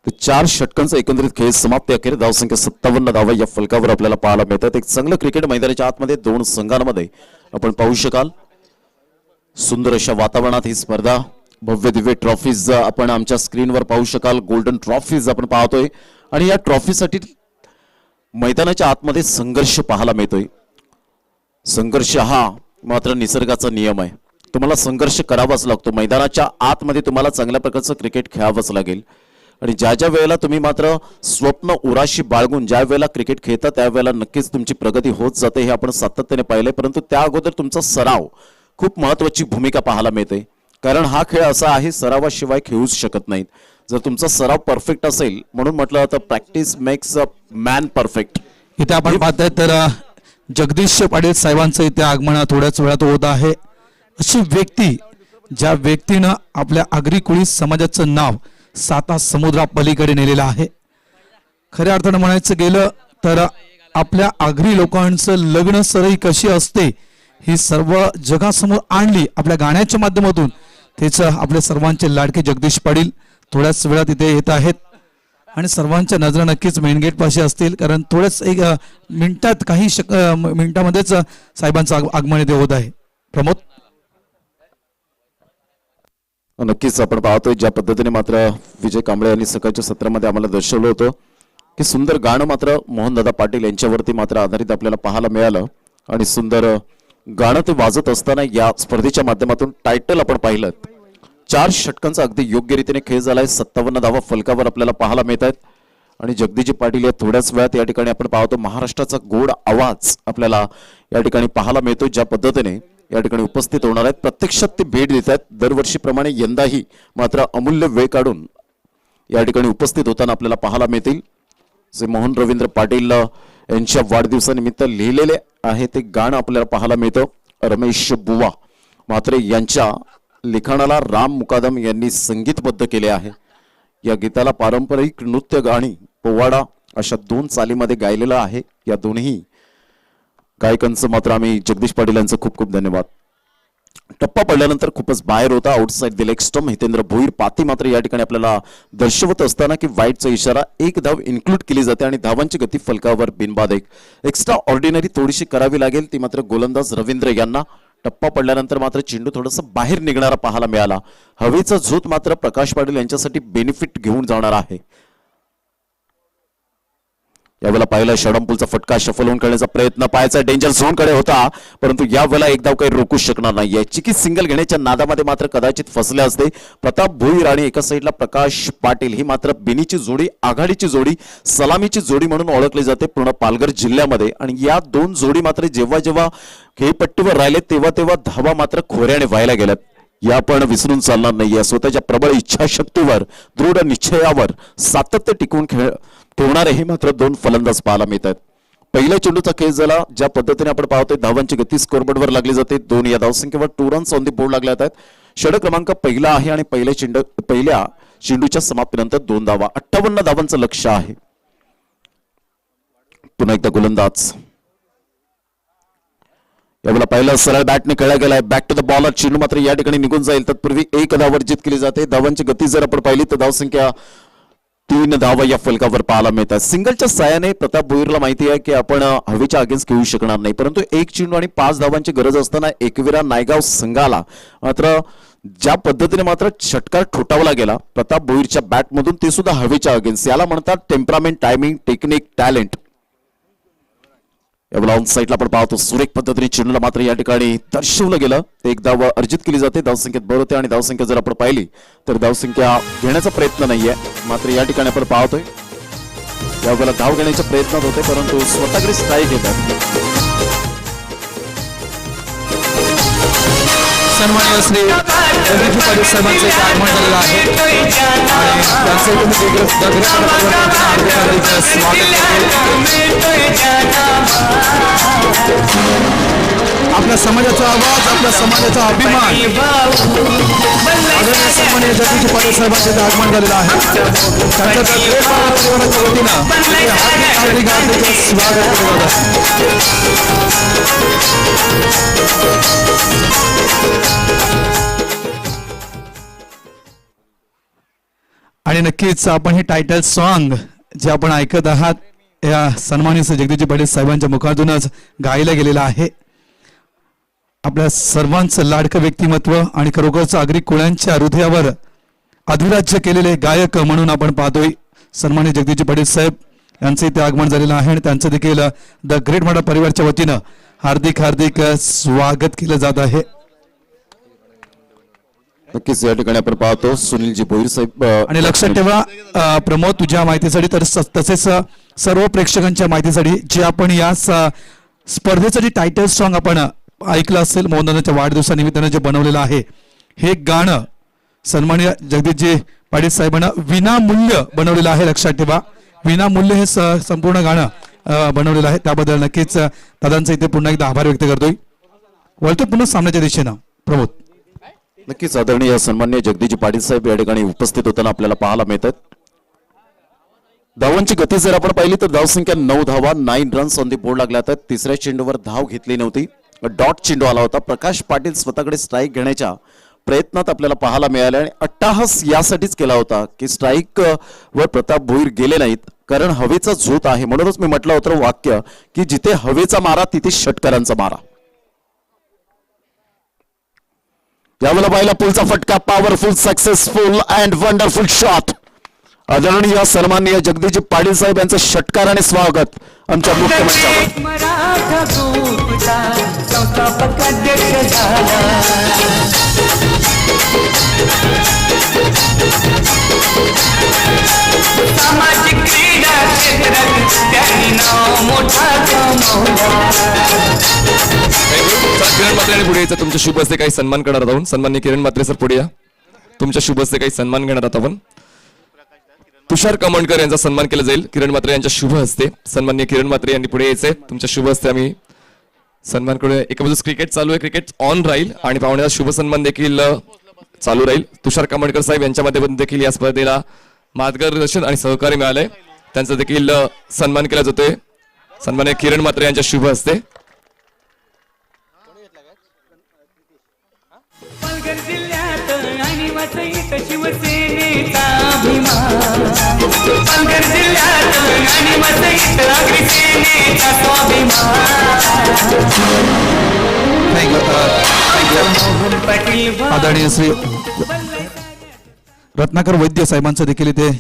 तर 4 षटकांचा एकंदरीत खेळ समाप्ती अखेर धावसंख्या 57 धावा या फलकावर आपल्याला पाहायला मिळतात. एक चांगलं क्रिकेट मैदानाच्या आतमध्ये 2 संघांमध्ये आपण पाहू शकाल. सुंदर अशा वातावरणात ही स्पर्धा भव्य दिव्य ट्रॉफीज आपण आमच्या स्क्रीनवर पाहू शकाल. गोल्डन ट्रॉफीज आपण पाहतोय आणि या ट्रॉफीसाठी मैदानाच्या आतमध्ये संघर्ष पाहायला मिळतोय. संघर्ष हा मात्र निसर्गाचा नियम आहे. तुम्हाला संघर्ष करावाच लागतो. मैदानाच्या आतमध्ये तुम्हाला चांगल्या प्रकारचं क्रिकेट खेळावंच लागेल आणि ज्या वेळेला तुम्ही मात्र स्वप्न उराशी बाळगून ज्या वेळेला क्रिकेट खेळता त्यावेळेला नक्कीच तुमची प्रगती होत जाते हे आपण सातत्याने पाहिलंय. परंतु त्या अगोदर तुमचा सराव खूप महत्वाची भूमिका पाहायला मिळते. कारण हा खेळ असा आहे सरावाशिवाय खेळूच शकत नाहीत. जर तुमचा सराव परफेक्ट असेल म्हणून म्हटलं जातं practice makes a man perfect. इथे आपण पाहताय तर जगदीश पाटील साहेबांचं इथे आगमन थोड्याच वेळात होत आहे. अशी व्यक्ती ज्या व्यक्तीनं आपल्या आगरी कोळी समाजाचं नाव 7 समुद्रा पलीकडे नेलेलं आहे. खऱ्या अर्थानं म्हणायचं गेलं तर आपल्या आगरी लोकांचं लग्न सरई कशी असते ही सर्व जगासमोर आणली आपल्या गाण्याच्या माध्यमातून. त्याचं आपले सर्वांचे लाडके जगदीश पाटील थोड्याच वेळात इथे येत आहेत आणि सर्वांच्या नजरा नक्कीच मेन गेट पाशी असतील. कारण थोड्याच एक मिनिटात काही मिनिटामध्येच साहेबांचं आगमन इथे होत आहे. प्रमोद नक्कीच आपण पाहतोय ज्या पद्धतीने मात्र विजय कांबळे यांनी सकाळच्या सत्रामध्ये आम्हाला दर्शवलं होतं की सुंदर गाणं मात्र मोहनदादा पाटील यांच्यावरती मात्र आधारित आपल्याला पाहायला मिळालं आणि सुंदर गाणं ते वाजत असताना या स्पर्धेच्या माध्यमातून टायटल आपण पाहिलं. 4 षटकांचा अगदी योग्य रीतीने खेळ झालाय. 57 धावा फलकावर आपल्याला पाहायला मिळत आहेत आणि जगदीजी पाटील या थोड्याच वेळात या ठिकाणी आपण पाहतो महाराष्ट्राचा गोड आवाज आपल्याला या ठिकाणी पाहायला मिळतो. ज्या पद्धतीने या ठिकाणी उपस्थित होणार आहेत, प्रत्यक्षात ते भेट देत आहेत. दरवर्षीप्रमाणे यंदाही मात्र अमूल्य वेळ काढून या ठिकाणी उपस्थित होताना आपल्याला पाहायला मिळतील. जे मोहन रवींद्र पाटील यांच्या वाढदिवसानिमित्त लिहिलेले आहे ते गाणं आपल्याला पाहायला मिळतं. रमेश बुवा म्हात्रे यांच्या लिखाणाला राम मुकादम यांनी संगीतबद्ध केले आहे. या गीताला पारंपरिक नृत्य गाणी पोवाडा अशा 2 चालीमध्ये गायलेलं आहे. या दोन्ही गायकांचं मात्र आम्ही जगदीश पाटील यांचं खूप खूप धन्यवाद. टप्पा पडल्यानंतर खूपच बाहेर होता. Outside the leg stump Hitendra Bhoir पाती मात्र या ठिकाणी आपल्याला दर्शवत असताना की वाईटचा इशारा, एक धाव इन्क्लूड केली जाते आणि धावांची गती फलकावर बिनबाद एक. एक्स्ट्रा ऑर्डिनरी थोडीशी करावी लागेल, ती मात्र गोलंदाज रवींद्र यांना. टप्पा पडल्यानंतर मात्र चेंडू थोडंसं बाहेर निघणारा पाहायला मिळाला. हवेचा झोत मात्र प्रकाश पाटील यांच्यासाठी बेनिफिट घेऊन जाणार आहे. यावेळेला पहिला षडंपूलचा फटका शफल होऊन करण्याचा प्रयत्न पायाचा डेंजर झोन कडे होता, परंतु यावेळेला एक धाव काही रोखू शकणार नाहीये. चिकी सिंगल घेण्याच्या नादामध्ये मात्र कदाचित फसले असते. प्रताप भोईर आणि एका साईडला प्रकाश पाटील ही मात्र बिनीची जोडी, आघाडीची जोडी, सलामीची जोडी म्हणून ओळखली जाते पूर्ण पालघर जिल्ह्यामध्ये. आणि या 2 जोडी मात्र जेव्हा जेव्हा खेळपट्टीवर राहिले तेव्हा तेव्हा धावा मात्र खोऱ्याने व्हायला गेल्यात. या पण विसरून चालणार नाहीये. स्वतःच्या प्रबळ इच्छाशक्तीवर, दृढ निश्चयावर सातत्य टिकवून ठेवणारे हे मात्र 2 फलंदाज पाहायला मिळतात. पहिल्या चेंडूचा खेळ झाला. ज्या पद्धतीने आपण पाहतोय धावांची गती स्कोरबोर्डवर लागली जाते. 2 या धावसंख्येवर 2 रन्स ऑन दी बोर्ड लागले आहेत. षटक क्रमांक पहिला आहे आणि पहिल्या चेंडूच्या समाप्तीनंतर 2 धावा, 58 धावांचं लक्ष्य आहे. पुन्हा एकदा गोलंदाज यावेळेला पहिला सरळ बॅटने खेळला गेलाय. बॅक टू द बॉलर, चेंडू मात्र या ठिकाणी निघून जाईल. तत्पूर्वी 1 धाव वर्जित केली जाते. धावांची गती जर आपण पाहिली तर धावसंख्या 3 धावा या फलकावर पाहायला मिळतात. सिंगलच्या साहाय्याने प्रताप भोईरला माहिती आहे की आपण हवेच्या अगेन्स्ट खेळू शकणार नाही, परंतु 1 चेंडू आणि 5 धावांची गरज असताना एकविरा नायगाव संघाला मात्र ज्या पद्धतीने मात्र षटकार ठोठावला गेला प्रताप भोईरच्या बॅटमधून, ते सुद्धा हवेच्या अगेन्स्ट. याला म्हणतात टेम्परामेंट, टायमिंग, टेक्निक, टॅलेंट. यावेळेला ऑन साईडला आपण पाहतो सुरेख पद्धतीने चेंडूला मात्र या ठिकाणी दर्शवलं गेलं. 1 धाव अर्जित केली जाते. धावसंख्येत भर होते आणि धावसंख्या जर आपण पाहिली तर धावसंख्या घेण्याचा प्रयत्न नाहीये. मात्र या ठिकाणी आपण पाहतोय यावेळेला धाव घेण्याच्या प्रयत्नात होते, परंतु स्वतःकडे स्ट्राईक येतात. सन्माननीय श्री जगदीश पाटील साहेबांचे इथे आगमन झालेलं आहे आणि त्यांचं इथे मी हार्दिक हार्दिक स्वागत आपल्या समाजाचा आवाज, आपल्या समाजाचा अभिमान आदरणीय सन्माननीय जगदीश पाटील साहेबांचे इथे आगमन झालेलं आहे. त्यांच्या परिवाराच्या वतीनं हार्दिक हार्दिक स्वागत केलं जातं. आणि नक्कीच आपण हे टायटल सॉन्ग जे आपण ऐकत आहात या सन्माननीय जगदीश पाटील साहेबांच्या मुखातूनच गायलं गेलेलं आहे. आपल्या सर्वांचं लाडकं व्यक्तिमत्व आणि खरोखरच आगरी कुळांच्या हृदयावर अधिराज्य केलेले गायक म्हणून आपण पाहतोय सन्माननीय जगदीश पाटील साहेब यांचे इथे आगमन झालेलं आहे आणि त्यांचं देखील द ग्रेट मराठा परिवारच्या वतीनं हार्दिक हार्दिक स्वागत केलं जात आहे. नक्कीच या ठिकाणी आपण पाहतो सुनीलजी भोईर साहेब. आणि लक्षात ठेवा प्रमोद, तुझ्या माहितीसाठी तसेच सर्व प्रेक्षकांच्या माहितीसाठी जे आपण या स्पर्धेचं जे टायटल सॉन्ग आपण ऐकलं असेल मोहनदादांच्या वाढदिवसानिमित्तानं जे बनवलेलं आहे, हे गाणं सन्माननीय जगदीशजी पाटील साहेबांना विनामूल्य बनवलेलं आहे. लक्षात ठेवा, विनामूल्य हे संपूर्ण गाणं बनवलेलं आहे. त्याबद्दल नक्कीच दादांचा इथे पुन्हा एकदा आभार व्यक्त करतोय. वळतो पुन्हा सामन्याच्या दिशेनं प्रमोद. नक्कीच आदरणीय सन्मान्य जगदीश पाटील साहेब या ठिकाणी उपस्थित होताना आपल्याला पाहायला मिळतात. धावांची गती जर आपण पाहिली तर धावसंख्या 9 धावा, 9 रन्स ऑन दी बोर्ड लागल्या आहेत. तिसऱ्या चेंडूवर धाव घेतली नव्हती, डॉट चेंडू आला होता. प्रकाश पाटील स्वतःकडे स्ट्राईक घेण्याच्या प्रयत्नात आपल्याला पाहायला मिळाले आणि अट्टाहास यासाठीच केला होता की स्ट्राईक वर प्रताप भोईर गेले नाहीत, कारण हवेचा झोत आहे. म्हणूनच मी म्हटलं होतं वाक्य की जिथे हवेचा मारा तिथे षटकारांचा मारा. यावेळेला पाहिला पुलचा फटका, powerful, successful and wonderful shot आदरणीय सन्माननीय जगदीशजी पाटील साहेब यांचं षटकाराने स्वागत आमच्या मुख्य मंचावर. मराठा ग्रुपचा संस्थापक अध्यक्ष झाला. सामाजिक क्रीडा क्षेत्रात त्यांनी नाव मोठा कमवला. किरण म्हात्रे आणि पुढे यायचं तुमच्या शुभ हस्ते काही सन्मान करणार आहोत आपण. सन्माननीय किरण म्हात्रे सर पुढे या. तुमच्या शुभ हस्ते काही सन्मान घेणार आहोत आपण. तुषार कमंडकर यांचा सन्मान केला जाईल किरण म्हात्रे यांच्या शुभ हस्ते. सन्माननीय किरण म्हात्रे यांनी पुढे यायचंय. तुमच्या शुभ हस्ते आम्ही सन्मान करूया. एका बाजूस क्रिकेट चालू आहे, क्रिकेट ऑन राहील आणि पाहुण्याचा शुभ सन्मान देखील चालू राहील. तुषार कमंडकर साहेब यांच्या माध्यमातून देखील या स्पर्धेला मार्गदर्शन आणि सहकार्य मिळालंय, त्यांचा देखील सन्मान केला जातोय सन्माननीय किरण म्हात्रे यांच्या शुभ हस्ते. पालघर जिल्ह्यात आणि वसईत शिवसेनेचा अभिमान. पालघर जिल्ह्यात आणि वसईत अग्रसेनेचा स्वाभिमान. मोहन पाटील आदरणीय श्री रत्नाकर वैद्य साहेबांचा देखील इथे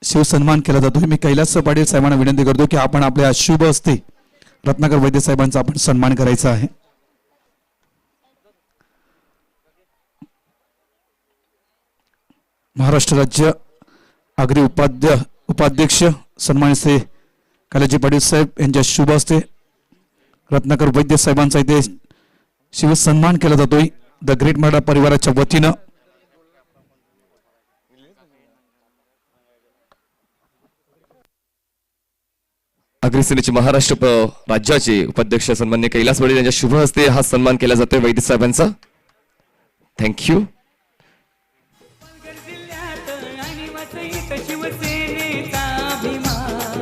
शिवसन्मान केला जातो. मी कैलास पाटील साहेबांना विनंती करतो की आपण आपल्या शुभ हस्ते रत्नाकर वैद्य साहेबांचा आपण सन्मान करायचा आहे. महाराष्ट्र राज्य आगरी उपाध्यक्ष सन्मानित श्री कैलासजी पाटील साहेब यांच्या शुभ हस्ते रत्नाकर वैद्य साहेबांचा इथे शिवसन्मान केला जातोय द ग्रेट मराठा परिवाराच्या वतीनं. अग्रसेनेचे महाराष्ट्र राज्याचे उपाध्यक्ष सन्माननीय कैलास पाटील यांच्या शुभ हस्ते हा सन्मान केला जातोय वैद्य साहेबांचा. थँक्यू. पालघर जिल्ह्यात आणि वसईत शिवसेनेचा अभिमान.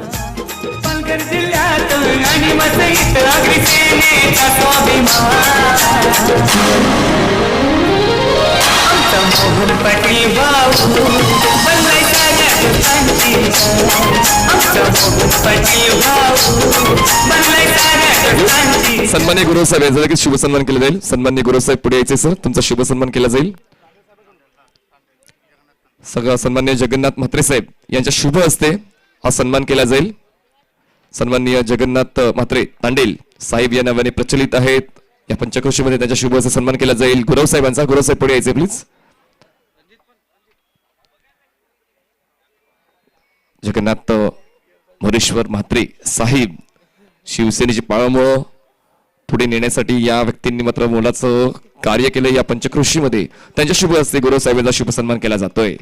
पालघर जिल्ह्यात आणि वसईत अग्रसेनेचा स्वाभिमान. आमचा मोहन पाटील भाऊ बनलाय साऱ्या दुःखांची. आमचा मोहन पाटील भाऊ बनलाय साऱ्या दुःखांची. सन्माननीय गुरु साहेब यांचा देखील शुभ सन्मान केला जाईल. सन्माननीय गुरु साहेब पुढे यायचे सर, तुमचा शुभ सन्मान केला जाईल. सगळं सन्माननीय जगन्नाथ म्हात्रे साहेब यांच्या शुभ हस्ते हा सन्मान केला जाईल. सन्माननीय जगन्नाथ म्हात्रे तांडेल साहेब या नावाने प्रचलित आहेत. या पंचक्रोशीमध्ये त्यांच्या शुभ हस्ते सन्मान केला जाईल गुरव साहेबांचा. गुरव साहेब पुढे यायचे प्लीज. जगन्नाथ मोरेश्वर म्हात्रे साहेब शिवसेनेची पाळंमुळं पुढे नेण्यासाठी या व्यक्तींनी मात्र मोलाचं कार्य केलं या पंचक्रोशीमध्ये. त्यांच्या शुभ हस्ते गुरव साहेबांचा शुभ सन्मान केला जातोय.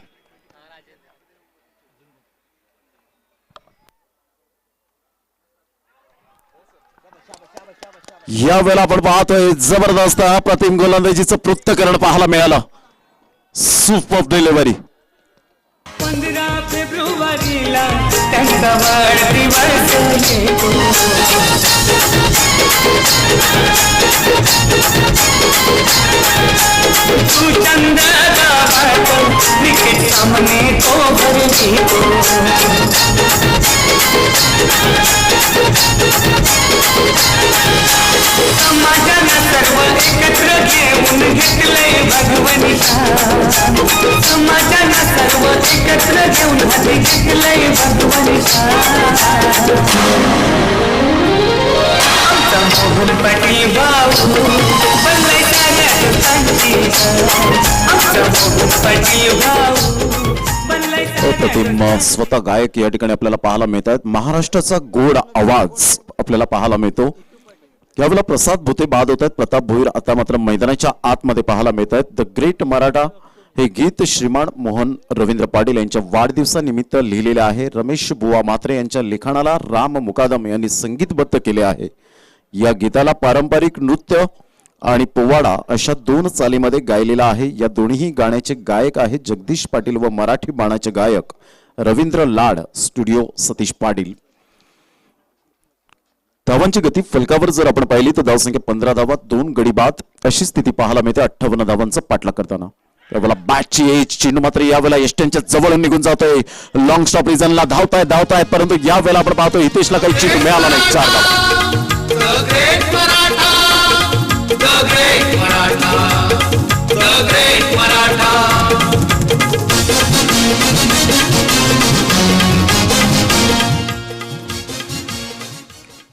या वेळेला आपण पाहतोय जबरदस्त अप्रतिम गोलंदाजीचं पृथ्थकरण पाहायला मिळालं. Super delivery. 15 फेब्रुवारीला त्यांचा वाढदिवस येतो. तू चंद गावात क्रिकेट सामने तो भरवितो. समाजानं सर्व एकत्र घेऊन घेतलंय भगवनिशा. समाजानं सर्व एकत्र घेऊन हाती घेतलंय भगवनिशा. आमचा मोहन पाटील भाऊ बनलाय साऱ्या दुःखांची. आमचा मोहन पाटील भाऊ बनलाय अप्रतिम स्वतः गायक या ठिकाणी आपल्याला पाहायला मिळत आहेत. महाराष्ट्राचा गोड आवाज आपल्याला पाहायला मिळतो. यावेळेला प्रसाद भुते बाद होत आहेत. प्रताप भोईर आता मात्र मैदानाच्या आतमध्ये पाहायला मिळत आहेत. द ग्रेट मराठा हे गीत श्रीमान मोहन रवींद्र पाटील यांच्या वाढदिवसानिमित्त लिहिलेले आहे. रमेश बुवा म्हात्रे यांच्या लिखाणाला राम मुकादम यांनी संगीतबद्ध केले आहे. या गीताला पारंपरिक नृत्य आणि पोवाडा अशा 2 चालीमध्ये गायलेला आहे. या दोन्ही गाण्याचे गायक आहेत जगदीश पाटील व मराठी बाणाचे गायक रवींद्र लाड, स्टुडिओ सतीश पाटील. धावांची गती फलकावर जर आपण पाहिली तर धावसंख्या 15 धावा, 2 गडी बाद अशी स्थिती पाहायला मिळते 58 धावांचा पाठलाग करताना. यावेळेला बॅटची एज चेंडू मात्र यावेळेला एस्टनच्या जवळ निघून जातोय. लॉंग स्टॉप रिझनला धावतायत परंतु यावेळेला आपण पाहतो हितेशला काही चेंडू मिळाला नाही. 4 धावा.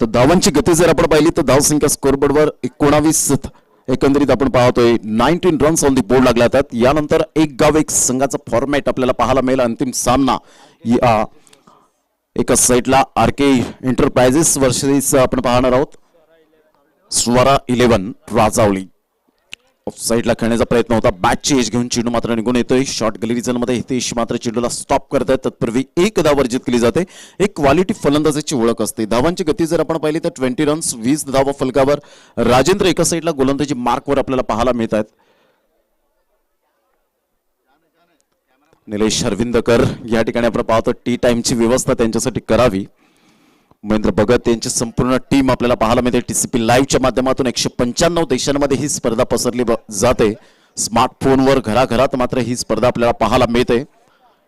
तर धावांची गती जर आपण पाहिली तर धावसंख्या स्कोरबोर्डवर 19 एकंदरीत आपण पाहतोय 19 रन्स ऑन दी बोर्ड लागल्या आहेत. यानंतर एक गाव एक संघाचा फॉर्मॅट आपल्याला पाहायला मिळेल. अंतिम सामना या एका साईडला आरके एंटरप्राइजेस वर्सेस आपण पाहणार आहोत स्वरा 11 राजावली. ऑफ साईडला खेळण्याचा प्रयत्न होता. बॅटची एज घेऊन चेंडू मात्र निघून येतोय. शॉर्ट गली रिजन मध्ये हितेश मात्र चेंडूला स्टॉप करत आहेत. तत्पूर्वी एक धाव वर्जित केली जाते. एक क्वालिटी फलंदाजाची ओळख असते. धावांची गती जर आपण पाहिली तर 20 रन्स 20 धावा फलकावर. राजेंद्र एका साईडला गोलंदाजी मार्कवर आपल्याला पाहायला मिळत आहेत. निलेश हरविंदकर या ठिकाणी आपण पाहतो टी टाइमची व्यवस्था त्यांच्यासाठी करावी. महेंद्र भगत यांची संपूर्ण टीम आपल्याला पाहायला मिळते. टीसीपी लाईव्हच्या माध्यमातून 195 देशांमध्ये ही स्पर्धा पसरली जाते. स्मार्टफोनवर घराघरात मात्र ही स्पर्धा आपल्याला पाहायला मिळते.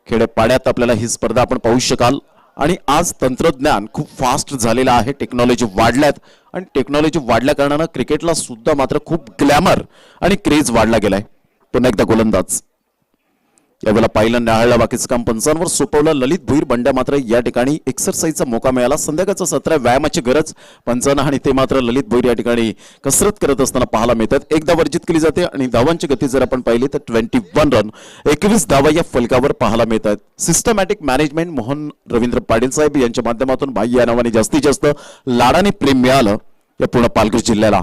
खेड्यापाड्यात आपल्याला ही स्पर्धा आपण पाहू शकाल. आणि आज तंत्रज्ञान खूप फास्ट झालेलं आहे. टेक्नॉलॉजी वाढल्यात आणि टेक्नॉलॉजी वाढल्या कारणानं क्रिकेटला सुद्धा मात्र खूप ग्लॅमर आणि क्रेज वाढला गेलाय. पुन्हा एकदा गोलंदाज यावेळेला पाहिलं न्याहाळलं बाकीचं काम पंचांवर सोपवलं. ललित भुईर बंड्या मात्र या ठिकाणी एक्सरसाइजचा मोका मिळाला. संध्याकाळचं सत्र व्यायामाची गरज पंचांना आणि ते मात्र ललित भुईर या ठिकाणी कसरत करत असताना पाहायला मिळतात. एकदा वर्जित केली जाते आणि धावांची गती जर आपण पाहिली तर 21 रन 21 धावा या फलकावर पाहायला मिळतात. सिस्टमॅटिक मॅनेजमेंट मोहन रवींद्र पाटील साहेब यांच्या माध्यमातून भाई या नावाने जास्तीत जास्त लाडाने प्रेम मिळालं या पूर्ण पालघर जिल्ह्याला.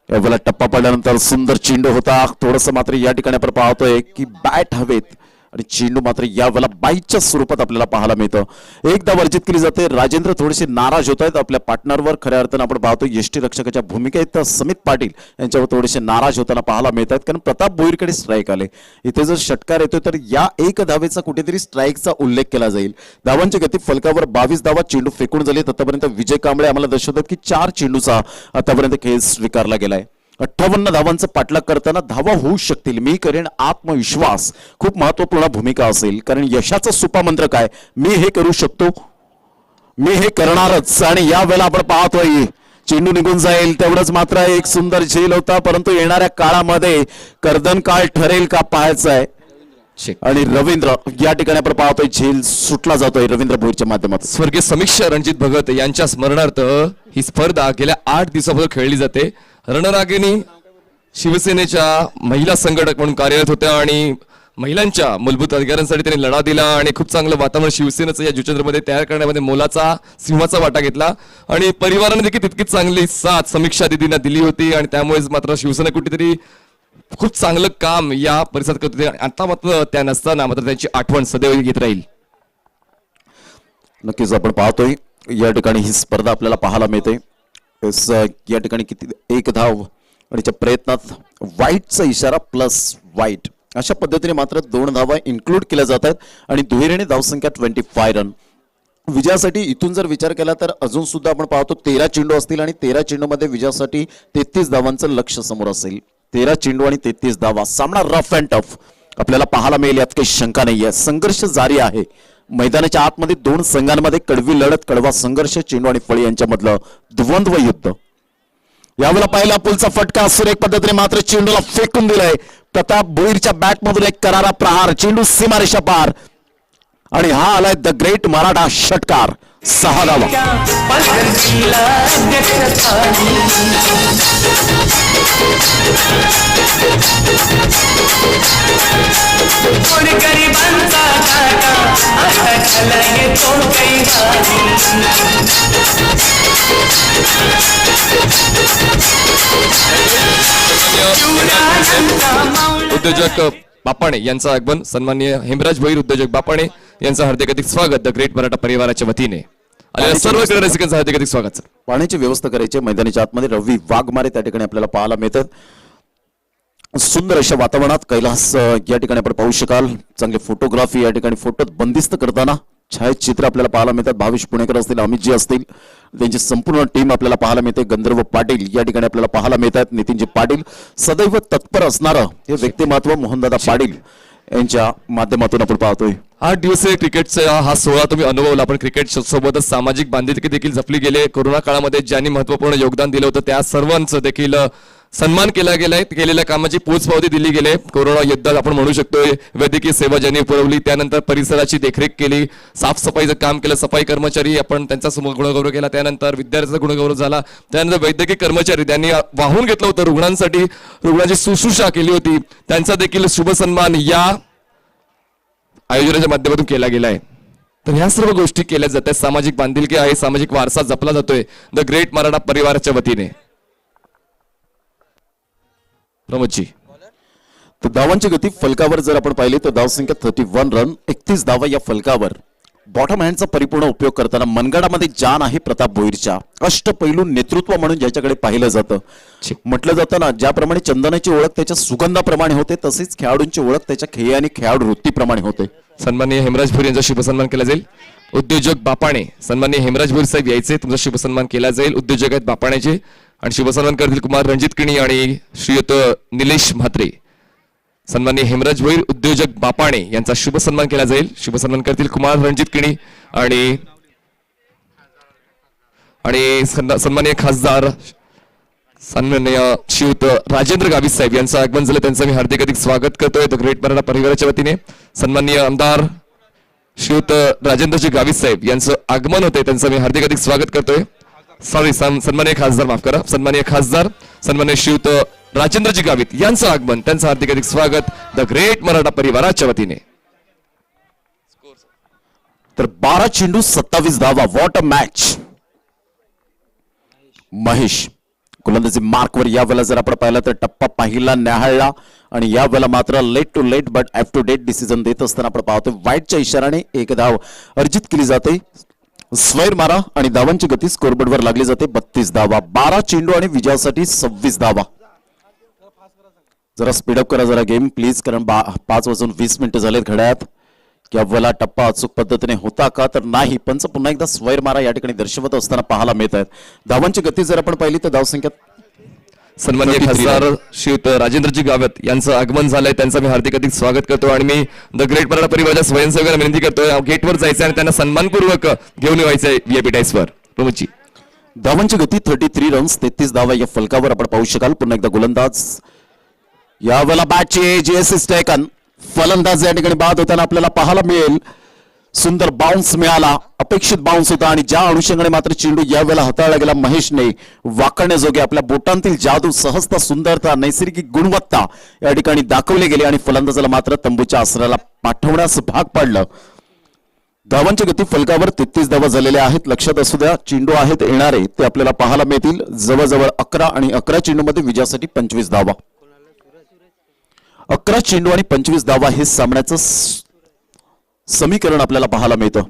यावेळेला टप्पा पडल्यानंतर सुंदर चेंडू होता. थोडंसं मात्र या ठिकाणी आपण पाहतोय की बॅट हवेत आणि चेंडू मात्र यावेळेला बाईच्या स्वरूपात आपल्याला पाहायला मिळतं. एकदा वर्जित केली जाते. राजेंद्र थोडेसे नाराज होत आहेत आपल्या पार्टनरवर. खऱ्या अर्थानं आपण पाहतो यष्टी रक्षकाच्या भूमिकेत समित पाटील यांच्यावर थोडेसे नाराज होताना पाहायला मिळतात. कारण प्रताप भोईरकडे स्ट्राईक आले. इथे जर षटकार येतोय तर या एक धावेचा कुठेतरी स्ट्राईकचा उल्लेख केला जाईल. धावांची गती फलकावर 22 धावा चेंडू फेकून झाली. आतापर्यंत विजय कांबळे आम्हाला दर्शवतात की 4 चेंडूचा आतापर्यंत खेळ स्वीकारला गेलाय. 58 धावांचं पाठलाग करताना धावा होऊ शकतील. मी करेन आत्मविश्वास खूप महत्वपूर्ण भूमिका असेल. कारण यशाचा सुपामंत्र काय, मी हे करू शकतो, मी हे करणारच. आणि या वेळेला आपण पाहतोय चेंडू निघून जाईल. तेवढंच मात्र एक सुंदर झेल होता. परंतु येणाऱ्या काळामध्ये कर्दन काळ ठरेल का पाहायचं आहे. आणि रवींद्र या ठिकाणी आपण पाहतोय झेल सुटला जातोय रवींद्र भोईरच्या माध्यमातून. स्वर्गीय समीक्षा रणजित भगत यांच्या स्मरणार्थ ही स्पर्धा गेल्या 8 दिवसापासून खेळली जाते. रणरागिणी शिवसेनेच्या महिला संघटक म्हणून कार्यरत होत्या आणि महिलांच्या मूलभूत अधिकारांसाठी त्यांनी लढा दिला आणि खूप चांगलं वातावरण शिवसेनेचं या जुचंद्रमध्ये तयार करण्यामध्ये मोलाचा सिंहाचा वाटा घेतला. आणि परिवाराने देखील तितकीच चांगली साथ समीक्षा दिदींना दिली होती आणि त्यामुळेच मात्र शिवसेना कुठेतरी खूप चांगलं काम या परिसरात करत होते. आता मात्र त्या नसताना मात्र त्यांची आठवण सदैव घेत राहील. नक्कीच आपण पाहतोय या ठिकाणी ही स्पर्धा आपल्याला पाहायला मिळते. या ठिकाणी किती एक धाव आणि प्रयत्नात वाईटचा इशारा प्लस वाईट अशा पद्धतीने मात्र 2 धावा इन्क्लूड केल्या जातात आणि दुहेरीने धावसंख्या 25 रन. विजयासाठी इथून जर विचार केला तर अजून सुद्धा आपण पाहतो 13 चेंडू असतील आणि 13 चेंडूमध्ये विजयासाठी 33 धावांचं लक्ष समोर असेल. 13 चेंडू आणि 33 धावा. सामना रफ अँड टफ आपल्याला पाहायला मिळेल यात काही शंका नाहीये. संघर्ष जारी आहे. मैदानाच्या आतमध्ये 2 संघांमध्ये कडवी लढत, कडवा संघर्ष, चेंडू आणि फळी यांच्यामधलं द्वंद्व युद्ध. यावेळेला पहिला पुलचा फटका सुरेख पद्धतीने मात्र चेंडूला फेकून दिलाय. प्रताप भोईरच्या बॅट मधून एक करारा प्रहार. चेंडू सीमारेषा पार आणि हा आलाय द ग्रेट मराठा षटकार. 6 धावा. गरिबांचा काटा आता चला येतो काही उद्योजक बापाणे यांचं आगमन. सन्माननीय हेमराज भोईर उद्योजक बापाणे यांचं हार्दिक स्वागत द ग्रेट मराठा परिवाराच्या वतीने. आलेल्या सर्व क्रीडा रसिकांचं हार्दिक स्वागत सर. पाण्याची व्यवस्था करायची मैदानाच्या आतमध्ये. रवी वाघमारे त्या ठिकाणी आपल्याला पाहायला मिळतात. सुंदर अशा वातावरणात कैलास या ठिकाणी आपण पाहू शकाल. चांगली फोटोग्राफी या ठिकाणी फोटोत बंदिस्त करताना छायाचित्र आपल्याला पाहायला मिळतात. भावेश पुणेकर असतील, अमितजी असतील, त्यांची संपूर्ण टीम आपल्याला पाहायला मिळते. गंधर्व पाटील या ठिकाणी आपल्याला पाहायला मिळतात. नितीनजी पाटील सदैव तत्पर असणारं हे व्यक्तिमत्व मोहनदादा पाटील यांच्या माध्यमातून आपण पाहतोय. 8 दिवसीय क्रिकेटचा हा सोहळा तुम्ही अनुभवला. पण क्रिकेट सोबतच सामाजिक बांधिलकी देखील जपली गेली. कोरोना काळामध्ये ज्यांनी महत्वपूर्ण योगदान दिलं होतं त्या सर्वांचं देखील सन्मान केला गेलाय केलेल्या कामाची पोचपावती दिली गेली कोरोना युद्धात आपण म्हणू शकतोय वैद्यकीय सेवा ज्यांनी पुरवली त्यानंतर परिसराची देखरेख केली साफसफाईचं काम केलं सफाई कर्मचारी आपण त्यांचा गुणगौरव केला त्यानंतर विद्यार्थ्यांचा गुणगौरव झाला त्यानंतर वैद्यकीय कर्मचारी त्यांनी वाहून घेतलं होतं रुग्णांसाठी रुग्णांची शुश्रूषा केली होती त्यांचा देखील शुभ सन्मान या आयोजनाच्या माध्यमातून केला गेलाय तर ह्या सर्व गोष्टी केल्या जातात सामाजिक बांधिलकी आहे सामाजिक वारसा जपला जातोय द ग्रेट मराठा परिवाराच्या वतीने प्रमोदजी तर धावांची गती फलकावर जर आपण पाहिली तर धावसंख्या 31 रन 31 धावा या फलकावर बॉटम हँडचा परिपूर्ण उपयोग करताना मनगडामध्ये जान आहे प्रताप भोईरच्या अष्टपैलू नेतृत्व म्हणून ज्याच्याकडे पाहिलं जातं म्हटलं जातं ना ज्याप्रमाणे चंदनाची ओळख त्याच्या सुगंधाप्रमाणे होते तसेच खेळाडूंची ओळख त्याच्या खेळ आणि खेळाडू वृत्तीप्रमाणे होते सन्माननीय हेमराज भोईर यांचा शुभसन्मान केला जाईल उद्योजक बापाणे सन्माननीय हेमराज भोईर साहेब यायचे तुमचा शुभसन्मान केला जाईल उद्योजक आहेत बापाण्याचे आणि शुभसन्मान करतील कुमार रणजित किणी आणि श्रीयुत निलेश म्हात्रे सन्माननीय हेमराज भोईर उद्योजक बापाणे यांचा शुभसन्मान केला जाईल शुभसन्मान करतील कुमार रणजित किणी आणि सन्माननीय खासदार सन्माननीय श्रीयुत राजेंद्र गावित साहेब यांचं आगमन झालं त्यांचं मी हार्दिक स्वागत करतोय द ग्रेट मराठा परिवाराच्या वतीने सन्माननीय आमदार श्रीयुत राजेंद्रजी गावित साहेब यांचं आगमन होते त्यांचं मी हार्दिक स्वागत करतोय सॉरी सन्माननीय खासदार माफ करा सन्माननीय खासदार सन्माननीय श्रीयुत राजेंद्रजी गावित यांचं आगमन त्यांचं हार्दिक स्वागत द ग्रेट मराठा परिवाराच्या वतीने तर 12 चेंडू 27 धावा व्हॉट अ मॅच महेश गोलंदाजी मार्कवर यावेळेला जर आपण पाहिलं तर टप्पा पहिला न्याहाळला आणि यावेळेला मात्र late to late but up to date decision देत असताना आपण पाहतोय वाईटच्या इशाराने एक धाव अर्जित केली जाते स्वैर मारा आणि धावांची गती स्कोरबोर्डवर लागली जाते 32 धावा 12 चेंडू आणि विजयासाठी 26 धावा जरा स्पीडअप करा जरा गेम प्लीज कारण 5:20 झालेत घड्याळात यावेळेला टप्पा अचूक पद्धतीने होता का तर नाही पंच पुन्हा एकदा स्वैर मारा या ठिकाणी दर्शवत असताना पाहायला मिळत आहेत धावांची गती जर आपण पाहिली तर धावसंख्या सन्माननीय खासदार श्रीयुत राजेंद्रजी गावित यांचं आगमन झालंय त्यांचं मी हार्दिक स्वागत करतो आणि मी द ग्रेट मराठा परिवाराच्या स्वयंसेवकांना विनंती करतोय गेटवर जायचं आणि त्यांना सन्मानपूर्वक घेऊन यायचंय व्हीआयपी टाईसवर प्रमुखजी धावांची गती 33 रन्स 33 धावा या फलकावर आपण पाहू शकाल पुन्हा एकदा गोलंदाज यावेळेला बॅटची जी असिस्ट टेकन फलंदाज या ठिकाणी बाद होताना आपल्याला पाहायला मिळेल सुंदर बाउन्स मिळाला अपेक्षित बाउन्स होता आणि ज्या अनुषंगाने मात्र चेंडू यावेळेला हाताळला गेला महेशने वाकण्याजोगे आपल्या बोटांतील जादू सहजता सुंदरता नैसर्गिक गुणवत्ता या ठिकाणी दाखवले गेले आणि फलंदाजाला मात्र तंबूच्या आसराला पाठवण्यास भाग पाडलं धावांची गती फलकावर 33 धावा झालेल्या आहेत लक्षात असू द्या चेंडू आहेत येणारे ते आपल्याला पाहायला मिळतील जवळजवळ 11 आणि 11 चेंडूमध्ये विजयासाठी 25 धावा 11 चेंडू आणि 25 धावा हे सामन्याचं समीकरण आपल्याला पाहायला मिळतं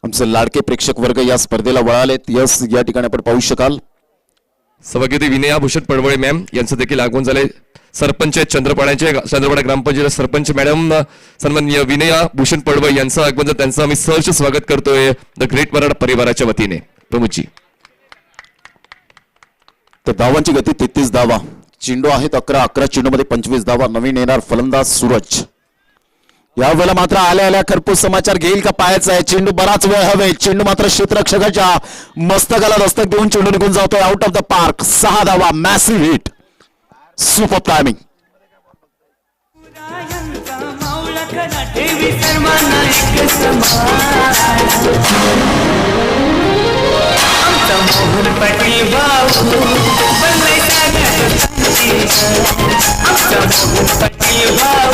आमचे लाडके प्रेक्षक वर्ग या स्पर्धेला वळालेत यस या ठिकाणी आपण पाहू शकाल सभापती विनया भूषण पडवळे मॅम यांचं देखील आगमन झाले सरपंच चंद्रपाडा ग्रामपंचायत सरपंच मॅडम सन्माननीय विनया भूषण पडवळे यांचं आगमन झालं त्यांचं आम्ही सहर्ष स्वागत करतोय द ग्रेट मराठा परिवाराच्या वतीने प्रमुखजी तर धावांची गती 33 धावा चेंडू आहेत 11 चेंडूमध्ये 25 धावा नवीन येणार फलंदाज सूरज यावेळेला मात्र आल्या आल्या खरपूस समाचार घेईल का पाहायचा आहे चेंडू बराच वेळ हवे चेंडू मात्र क्षेत्ररक्षकाच्या मस्तकाला दस्तक देऊन चेंडू निघून जातोय आउट ऑफ द पार्क 6 धावा massive hit super timing Mohan Patil भाऊ पाटील भाऊ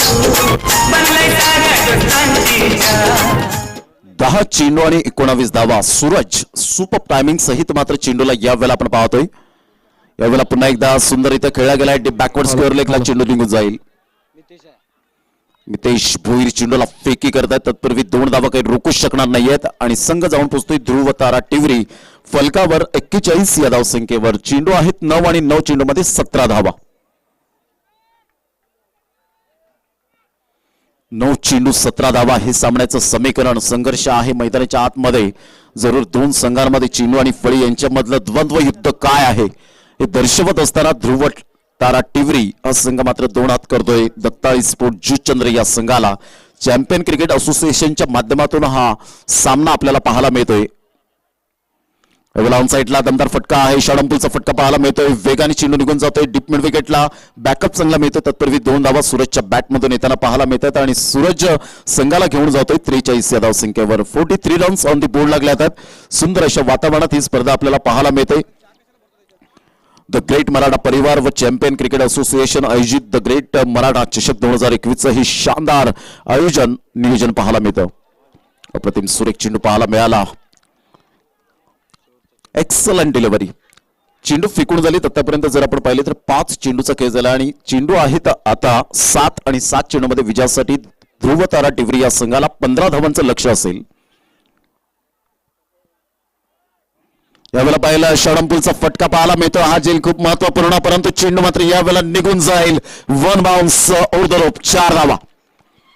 10 चेंडू आणि 19 धावा सूरज सुपर टायमिंग सहित मात्र चेंडूला यावेळेला आपण पाहतोय यावेळेला पुन्हा एकदा सुंदर इथं खेळला गेलाय बॅकवर्ड स्क्वेअर लेगला चेंडू निघून जाईल मितेश भोईर चेंडूला फेकी करतायत तत्पूर्वी 2 धावा काही रोखू शकणार नाहीयेत आणि संघ जाऊन पोहोचतोय ध्रुव तारा टिवरी फलकावर 41 या धावसंख्येवर चेंडू आहेत 9 आणि 9 चेंडूमध्ये 17 धावा 9 चेंडू 17 धावा हे सामन्याचं समीकरण संघर्ष आहे मैदानाच्या आतमध्ये जरूर दोन संघांमध्ये चेंडू आणि फळी यांच्यामधलं द्वंद्व युद्ध काय आहे हे दर्शवत असताना ध्रुव तारा टिवरी हा संघ मात्र 2 हात करतोय दत्ताळी स्पोर्ट जुचंद्र या संघाला चॅम्पियन क्रिकेट असोसिएशनच्या माध्यमातून हा सामना आपल्याला पाहायला मिळतोय ऑन साईडला दमदार फटका आहे. षडंपूलचा फटका पाहायला मिळतोय. वेगाने चेंडू निघून जातोय. डीप मिड विकेटला बॅकअप चांगला मिळतोय. तत्पूर्वी 2 धावा सूरजच्या बॅटमधून येताना पाहायला मिळतात आणि सूरज संघाला घेऊन जातोय 43 या धावसंख्येवर. 43 रन्स ऑन दी बोर्ड लागल्या आहेत. सुंदर अशा वातावरणात ही स्पर्धा आपल्याला पाहायला मिळते. द ग्रेट मराठा परिवार व चॅम्पियन क्रिकेट असोसिएशन आयोजित द ग्रेट मराठा चषक 2021 ही शानदार नियोजन पाहायला मिळतं. अप्रतिम सुरेख चेंडू पाहायला मिळाला. Excellent delivery. चेंडू फेकून झाली. आतापर्यंत जर आपण पाहिले तर 5 चेंडूचा खेळ झाला आणि चेंडू आहेत आता 7 आणि 7 चेंडूमध्ये विजयासाठी ध्रुव तारा टिवरी या संघाला 15 धावांचं लक्ष असेल. यावेळेला पाहिलं षडंपूलचा फटका पाहायला मिळतो. हा झेल खूप महत्वपूर्ण, परंतु चेंडू मात्र यावेळेला निघून जाईल. 1 बाउन्स ओव्हर द रोप. 4 धावा.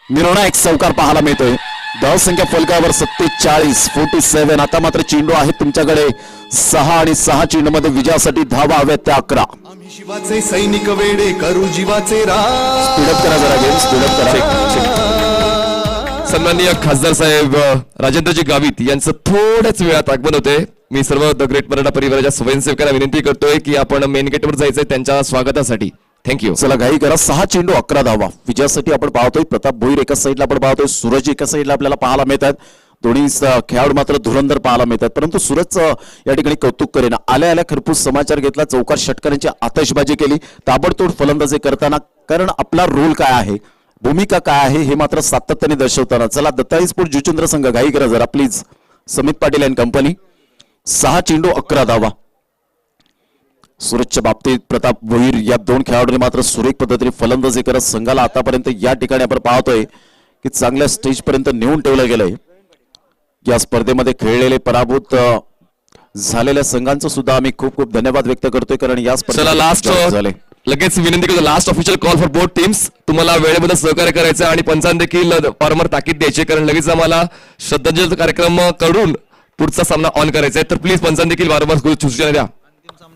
निर्णायक चौकार पाहायला मिळतोय. धावसंख्या फलकावर 47. आता मात्र चेंडू आहेत तुमच्याकडे 6 आणि 6 चेंडूमध्ये विजयासाठी धावा हव्या त्या 11. आम्ही शिवाचे सैनिक वेडे करू जीवाचे राज. स्पीडअप करा जरा गेम. स्पीडअप करा. सन्माननीय खासदार साहेब राजेंद्रजी गावित यांचं थोड्याच वेळात आगमन होते. मी सर्व द ग्रेट मराठा परिवाराच्या स्वयंसेवकांना विनंती करतोय की आपण मेन गेटवर जायचंय त्यांच्या स्वागतासाठी. थँक्यू. चला घाई करा. 6 चेंडू 11 धावा विजयासाठी आपण पाहतोय. प्रताप भोईर एका साईडला आपण पाहतोय. सूरज एका साईडला आपल्याला पाहायला मिळतात. दोन्ही खेळाडू मात्र धुरंधर पाहायला मिळतात. परंतु सूरजचं या ठिकाणी कौतुक करेना. आल्या आल्या खरपूस समाचार घेतला. चौकार षटकारांची आतषबाजी केली. ताबडतोड फलंदाजी करताना. कारण आपला रोल काय आहे, भूमिका काय आहे हे मात्र सातत्याने दर्शवताना. चला दत्ताई स्पोर्ट जुचंद्र संघ घाई करा जरा please. Samit Patil and company. 6 चेंडू 11 धावा. सूरजच्या बाबतीत प्रताप भोईर या 2 खेळाडूंनी मात्र सुरेख पद्धतीने फलंदाजी करत संघाला आतापर्यंत या ठिकाणी आपण पाहतोय की चांगल्या स्टेज पर्यंत नेऊन ठेवलं गेलंय. या स्पर्धेमध्ये खेळलेले पराभूत झालेल्या संघांचं सुद्धा आम्ही खूप खूप धन्यवाद व्यक्त करतोय. कारण या चला लास्ट झाले. लगेच विनंती करतो. Last official call for both teams. तुम्हाला वेळेमध्ये सहकार्य करायचं आणि पंचांनी देखील वारंवार ताकीद द्यायची, कारण लगेच आम्हाला श्रद्धांजली कार्यक्रम करून पुढचा सामना ऑन करायचा आहे. तर प्लीज पंचांनी देखील वारंवार सूचना द्या.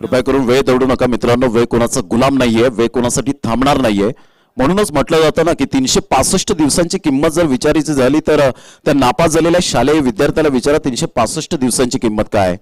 कृपया करून वेळ दौडू नका मित्रांनो. वेळ कोणाचा गुलाम नाहीये. वेळ कोणासाठी थांबणार नाहीये. म्हणूनच म्हटलं जातं ना की 365 दिवसांची किंमत जर विचारायची झाली तर त्या नापास झालेल्या शालेय विद्यार्थ्याला विचारा 365 दिवसांची किंमत काय.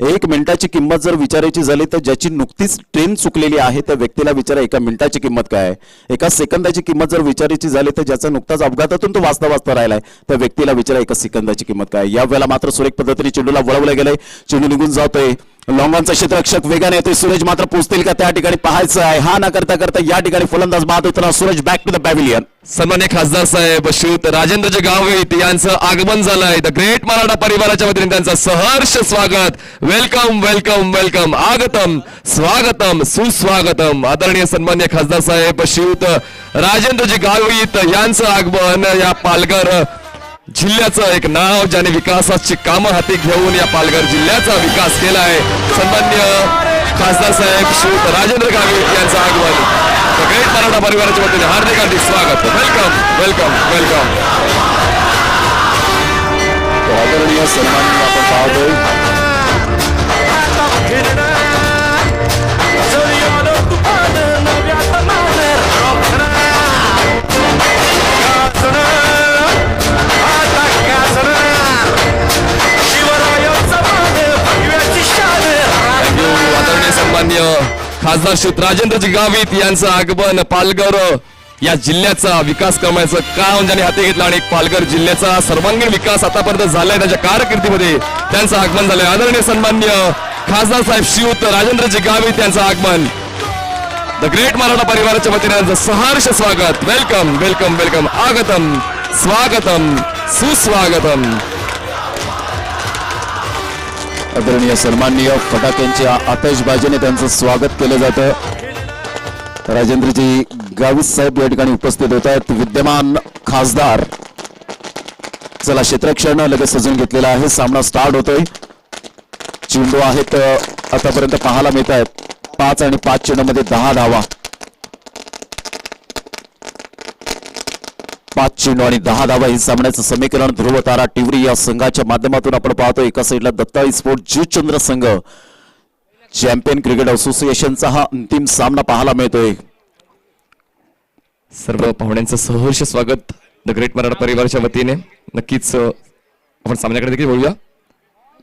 1 मिनिटाची किंमत जर विचारायची झाली तर ज्याची नुकतीच ट्रेन चुकलेली आहे त्या व्यक्तीला विचारा 1 मिनिटाची किंमत काय. 1 सेकंदाची किंमत जर विचारायची झाली तर ज्याचा नुकताच अपघातातून तो वाचता राहिलाय त्या व्यक्तीला विचारा 1 सेकंदाची किंमत काय. यावेळेला मात्र सुरेख पद्धतीने चेंडूला वळवलं गेलंय. चेंडू निघून जातोय. लॉंगॉनचा क्षेत्ररक्षक वेगाने येतोय. सूरज मात्र पोहोचतील का त्या ठिकाणी पाहायचं आहे. हा न करता करता या ठिकाणी फलंदाज बाद होताना Suraj back to the pavilion. सन्मान्य खासदार साहेब श्रीयुत राजेंद्रजी गावित यांचं आगमन झालंय. द ग्रेट मराठा परिवाराच्या वतीने त्यांचं सहर्ष स्वागत. Welcome welcome welcome. आगतम स्वागतम सुस्वागतम. आदरणीय सन्मान्य खासदार साहेब श्रीयुत राजेंद्रजी गावित यांचं आगमन या पालघर जिल्ह्याचं एक नाव ज्याने विकासाची कामं हाती घेऊन या पालघर जिल्ह्याचा विकास केलाय. सन्मान्य खासदार साहेब श्रीयुत राजेंद्र गावित यांचं आगमन द ग्रेट मराठा परिवाराच्या वतीने हार्दिक हार्दिक स्वागत. Welcome welcome welcome. आदरणीय सन्माननीय आपण पाहतोय सन्मान्य खासदार श्री राजेंद्रजी गावित यांचं आगमन. पालघर या जिल्ह्याचा विकास करण्याचं काम ज्यांनी हाती घेतलं आणि पालघर जिल्ह्याचा सर्वांगीण विकास आतापर्यंत झालाय त्यांच्या कारकिर्दीमध्ये त्यांचं आगमन झालंय. आदरणीय सन्मान्य खासदार साहेब श्रीयुत राजेंद्रजी गावित यांचं आगमन द ग्रेट मराठा परिवाराच्या वतीने त्यांचं सहर्ष स्वागत. Welcome welcome welcome. आगतम स्वागतम सुस्वागतम. आदरणीय सन्माननीय फटाक्यांच्या आतषबाजीने त्यांचं स्वागत केलं जातं. राजेंद्रजी गावित साहेब या ठिकाणी उपस्थित होत आहेत. विद्यमान खासदार. चला क्षेत्ररक्षण लगेच सजून घेतलेला आहे. सामना स्टार्ट होतोय. चेंडू आहेत आतापर्यंत पाहायला मिळत आहेत 5 आणि 5 चेंडूमध्ये 10 धावा. 5 चेंडू आणि 10 धावा ही सामन्याचं समीकरण. ध्रुव तारा टिवरी या संघाच्या माध्यमातून आपण पाहतो. एका साईडला दत्ताई स्पोर्ट जुचंद्र संघ चॅम्पियन क्रिकेट असोसिएशनचा हा अंतिम सामना पाहायला मिळतोय. सर्व पाहुण्यांचं सहर्ष स्वागत द ग्रेट मराठा परिवाराच्या वतीने. नक्कीच आपण सामन्याकडे देखील बोलूया.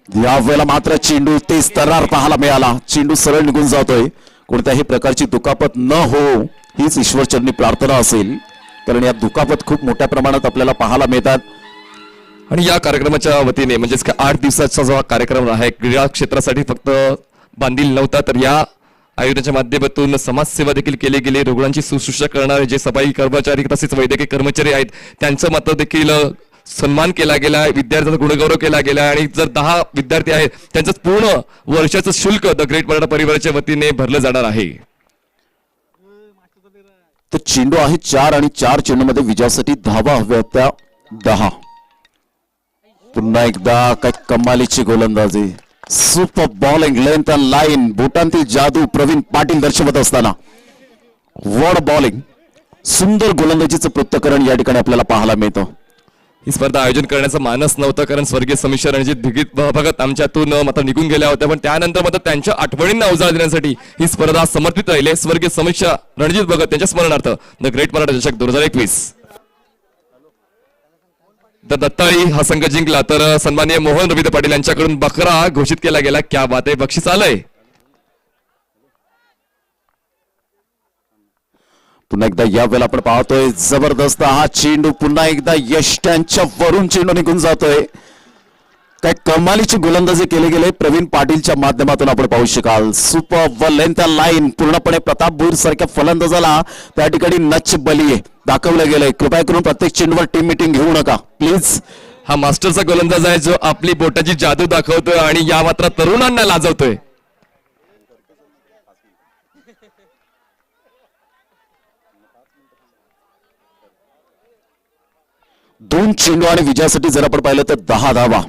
यावेळेला मात्र चेंडू तेज तरार पाहायला मिळाला. चेंडू सरळ निघून जातोय. कोणत्याही प्रकारची दुखापत न हो हीच ईश्वरचरणी प्रार्थना असेल, कारण या दुखापत खूप मोठ्या प्रमाणात आपल्याला पाहायला मिळतात. आणि या कार्यक्रमाच्या वतीने म्हणजेच का 8 दिवसाचा जो हा कार्यक्रम आहे क्रीडा क्षेत्रासाठी फक्त बांधील नव्हता, तर या आयोजनाच्या माध्यमातून समाजसेवा देखील केली गेली. रुग्णांची शुश्रूषा करणारे जे सफाई कर्मचारी तसेच वैद्यकीय कर्मचारी आहेत त्यांचं मात्र देखील सन्मान केला गेला, विद्यार्थ्यांचा गुणगौरव केला गेला. आणि जर 10 विद्यार्थी आहेत त्यांचं पूर्ण वर्षाचं शुल्क द ग्रेट मराठा परिवाराच्या वतीने भरलं जाणार आहे. तर चेंडू आहे 4 आणि 4 चेंडूमध्ये विजयासाठी धावा हव्या त्या 10. पुन्हा एकदा काय कमालीची गोलंदाजी, super bowling, length and line, बोटांतील जादू प्रवीण पाटील दर्शवत असताना वॉड बॉलिंग, सुंदर गोलंदाजीचं पृथक्करण या ठिकाणी आपल्याला पाहायला मिळतं. ही स्पर्धा आयोजन करण्याचं मानस नव्हतं, कारण स्वर्गीय समीक्षा रणजित भगत आमच्यातून मात्र निघून गेल्या होत्या. पण त्यानंतर मात्र त्यांच्या आठवणींना उजाळा देण्यासाठी ही स्पर्धा समर्पित राहिली. स्वर्गीय समीक्षा रणजित भगत त्यांच्या स्मरणार्थ द ग्रेट मराठा चषक 2021. तर दत्ताळी हा संघ जिंकला, तर सन्माननीय मोहन रवींद्र पाटील यांच्याकडून बकरा घोषित केला गेला. क्या बात आहे, बक्षीस आलंय. पुन्हा एकदा या वेळेला आपण पाहतोय जबरदस्त हा चेंडू, पुन्हा एकदा यष्ट्यांच्या वरून चेंडू निघून जातोय. काय कमालीची गोलंदाजी केली गेली प्रवीण पाटीलच्या माध्यमातून आपण पाहू शकाल. सुपर व लेंथ लाईन पूर्णपणे प्रताप भोईर सारख्या फलंदाजाला त्या ठिकाणी नच बली दाखवलं गेलंय. कृपया करून प्रत्येक चेंडूवर टीम मिटिंग घेऊ नका प्लीज. हा मास्टरचा गोलंदाज आहे जो आपली बोटाची जादू दाखवतोय आणि या मात्र तरुणांना लाजवतोय. दोन चेंडू आणि विजयासाठी जर आपण पाहिलं तर 10 धावा.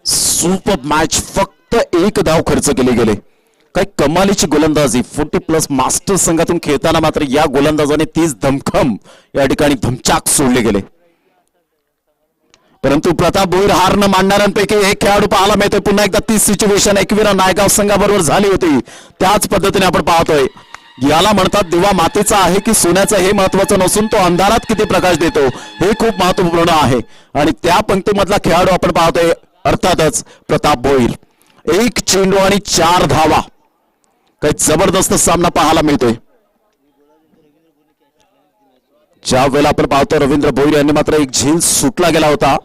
सुपर मॅच, फक्त 1 धाव खर्च केले गेले. काय कमालीची गोलंदाजी. 40+ मास्टर संघातून खेळताना मात्र या गोलंदाजाने 30 धमखम या ठिकाणी धमचाक सोडले गेले. परंतु प्रताप भोईर हार न मानणाऱ्यांपैकी एक खेळाडू पाहायला मिळतोय. पुन्हा एकदा 30 सिच्युएशन एकविरा नायगाव संघाबरोबर झाली होती, त्याच पद्धतीने आपण पाहतोय. याला म्हणतात दिवा मातीचा आहे की सोन्याचा, हे महत्वाचं नसून तो अंधारात किती प्रकाश देतो हे खूप महत्वपूर्ण आहे. आणि त्या पंक्तीमधला खेळाडू आपण पाहतोय अर्थातच प्रताप भोईर. 1 चेंडू आणि 4 धावा. काही जबरदस्त सामना पाहायला मिळतोय. ज्या वेळेला आपण पाहतो रवींद्र भोईर यांनी मात्र एक झेल सुटला गेला होता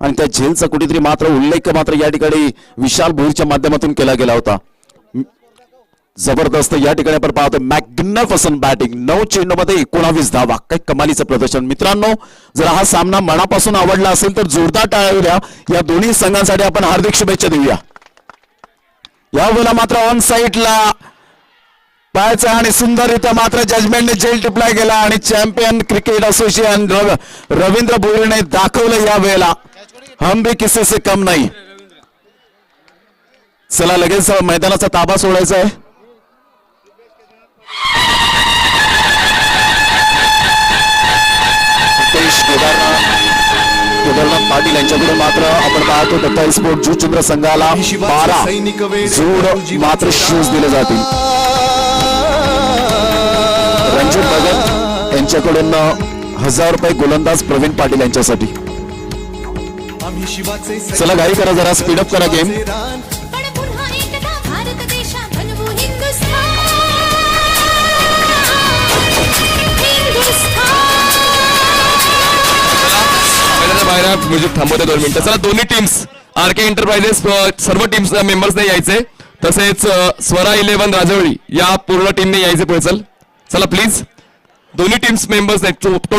आणि त्या झेलचा कुठेतरी मात्र उल्लेख मात्र या ठिकाणी विशाल भोईरच्या माध्यमातून केला गेला होता. जबरदस्त या ठिकाणी आपण पाहतो मॅग्निफिसंट बॅटिंग. 9 चेंडूमध्ये 19 धावा. काही कमालीचं प्रदर्शन. मित्रांनो, जर हा सामना मनापासून आवडला असेल तर जोरदार टाळ्या द्या. या दोन्ही संघांसाठी आपण हार्दिक शुभेच्छा देऊया. यावेळेला मात्र ऑन साईडला पाहायचं आणि सुंदररित्या मात्र जजमेंटने जेल टिपलाय गेला आणि चॅम्पियन क्रिकेट असोसिएशन रवींद्र भोईरने दाखवलं या वेळेला हम भी किसी से कम नाही. चला लगेच मैदानाचा ताबा सोडायचा आहे. केदारनाथ पाटील यांच्याकडून मात्र आपण पाहतो दत्ता स्पोर्ट जुचंद्र संघाला 12 जोड मात्र शूज दिले जातील. रणजित भगत यांच्याकडून 1000 रुपये गोलंदाज प्रवीण पाटील यांच्यासाठी. आम्ही शिवाचे चला घाई करा, जरा स्पीडअप करा गेम. पण पुन्हा एकदा भारत देशा बनवू हिंदुस्थान. बाहेर म्युझिक थांबवते 2 मिनिटं. चला दोन्ही टीम्स आरके एंटरप्राइजेस सर्व टीम्स मेंबर्सने यायचे, तसेच स्वरा 11 राजवळी या पूर्ण टीमने यायचे पुढे. चला प्लीज दोन्ही टीम्स मेंबर्स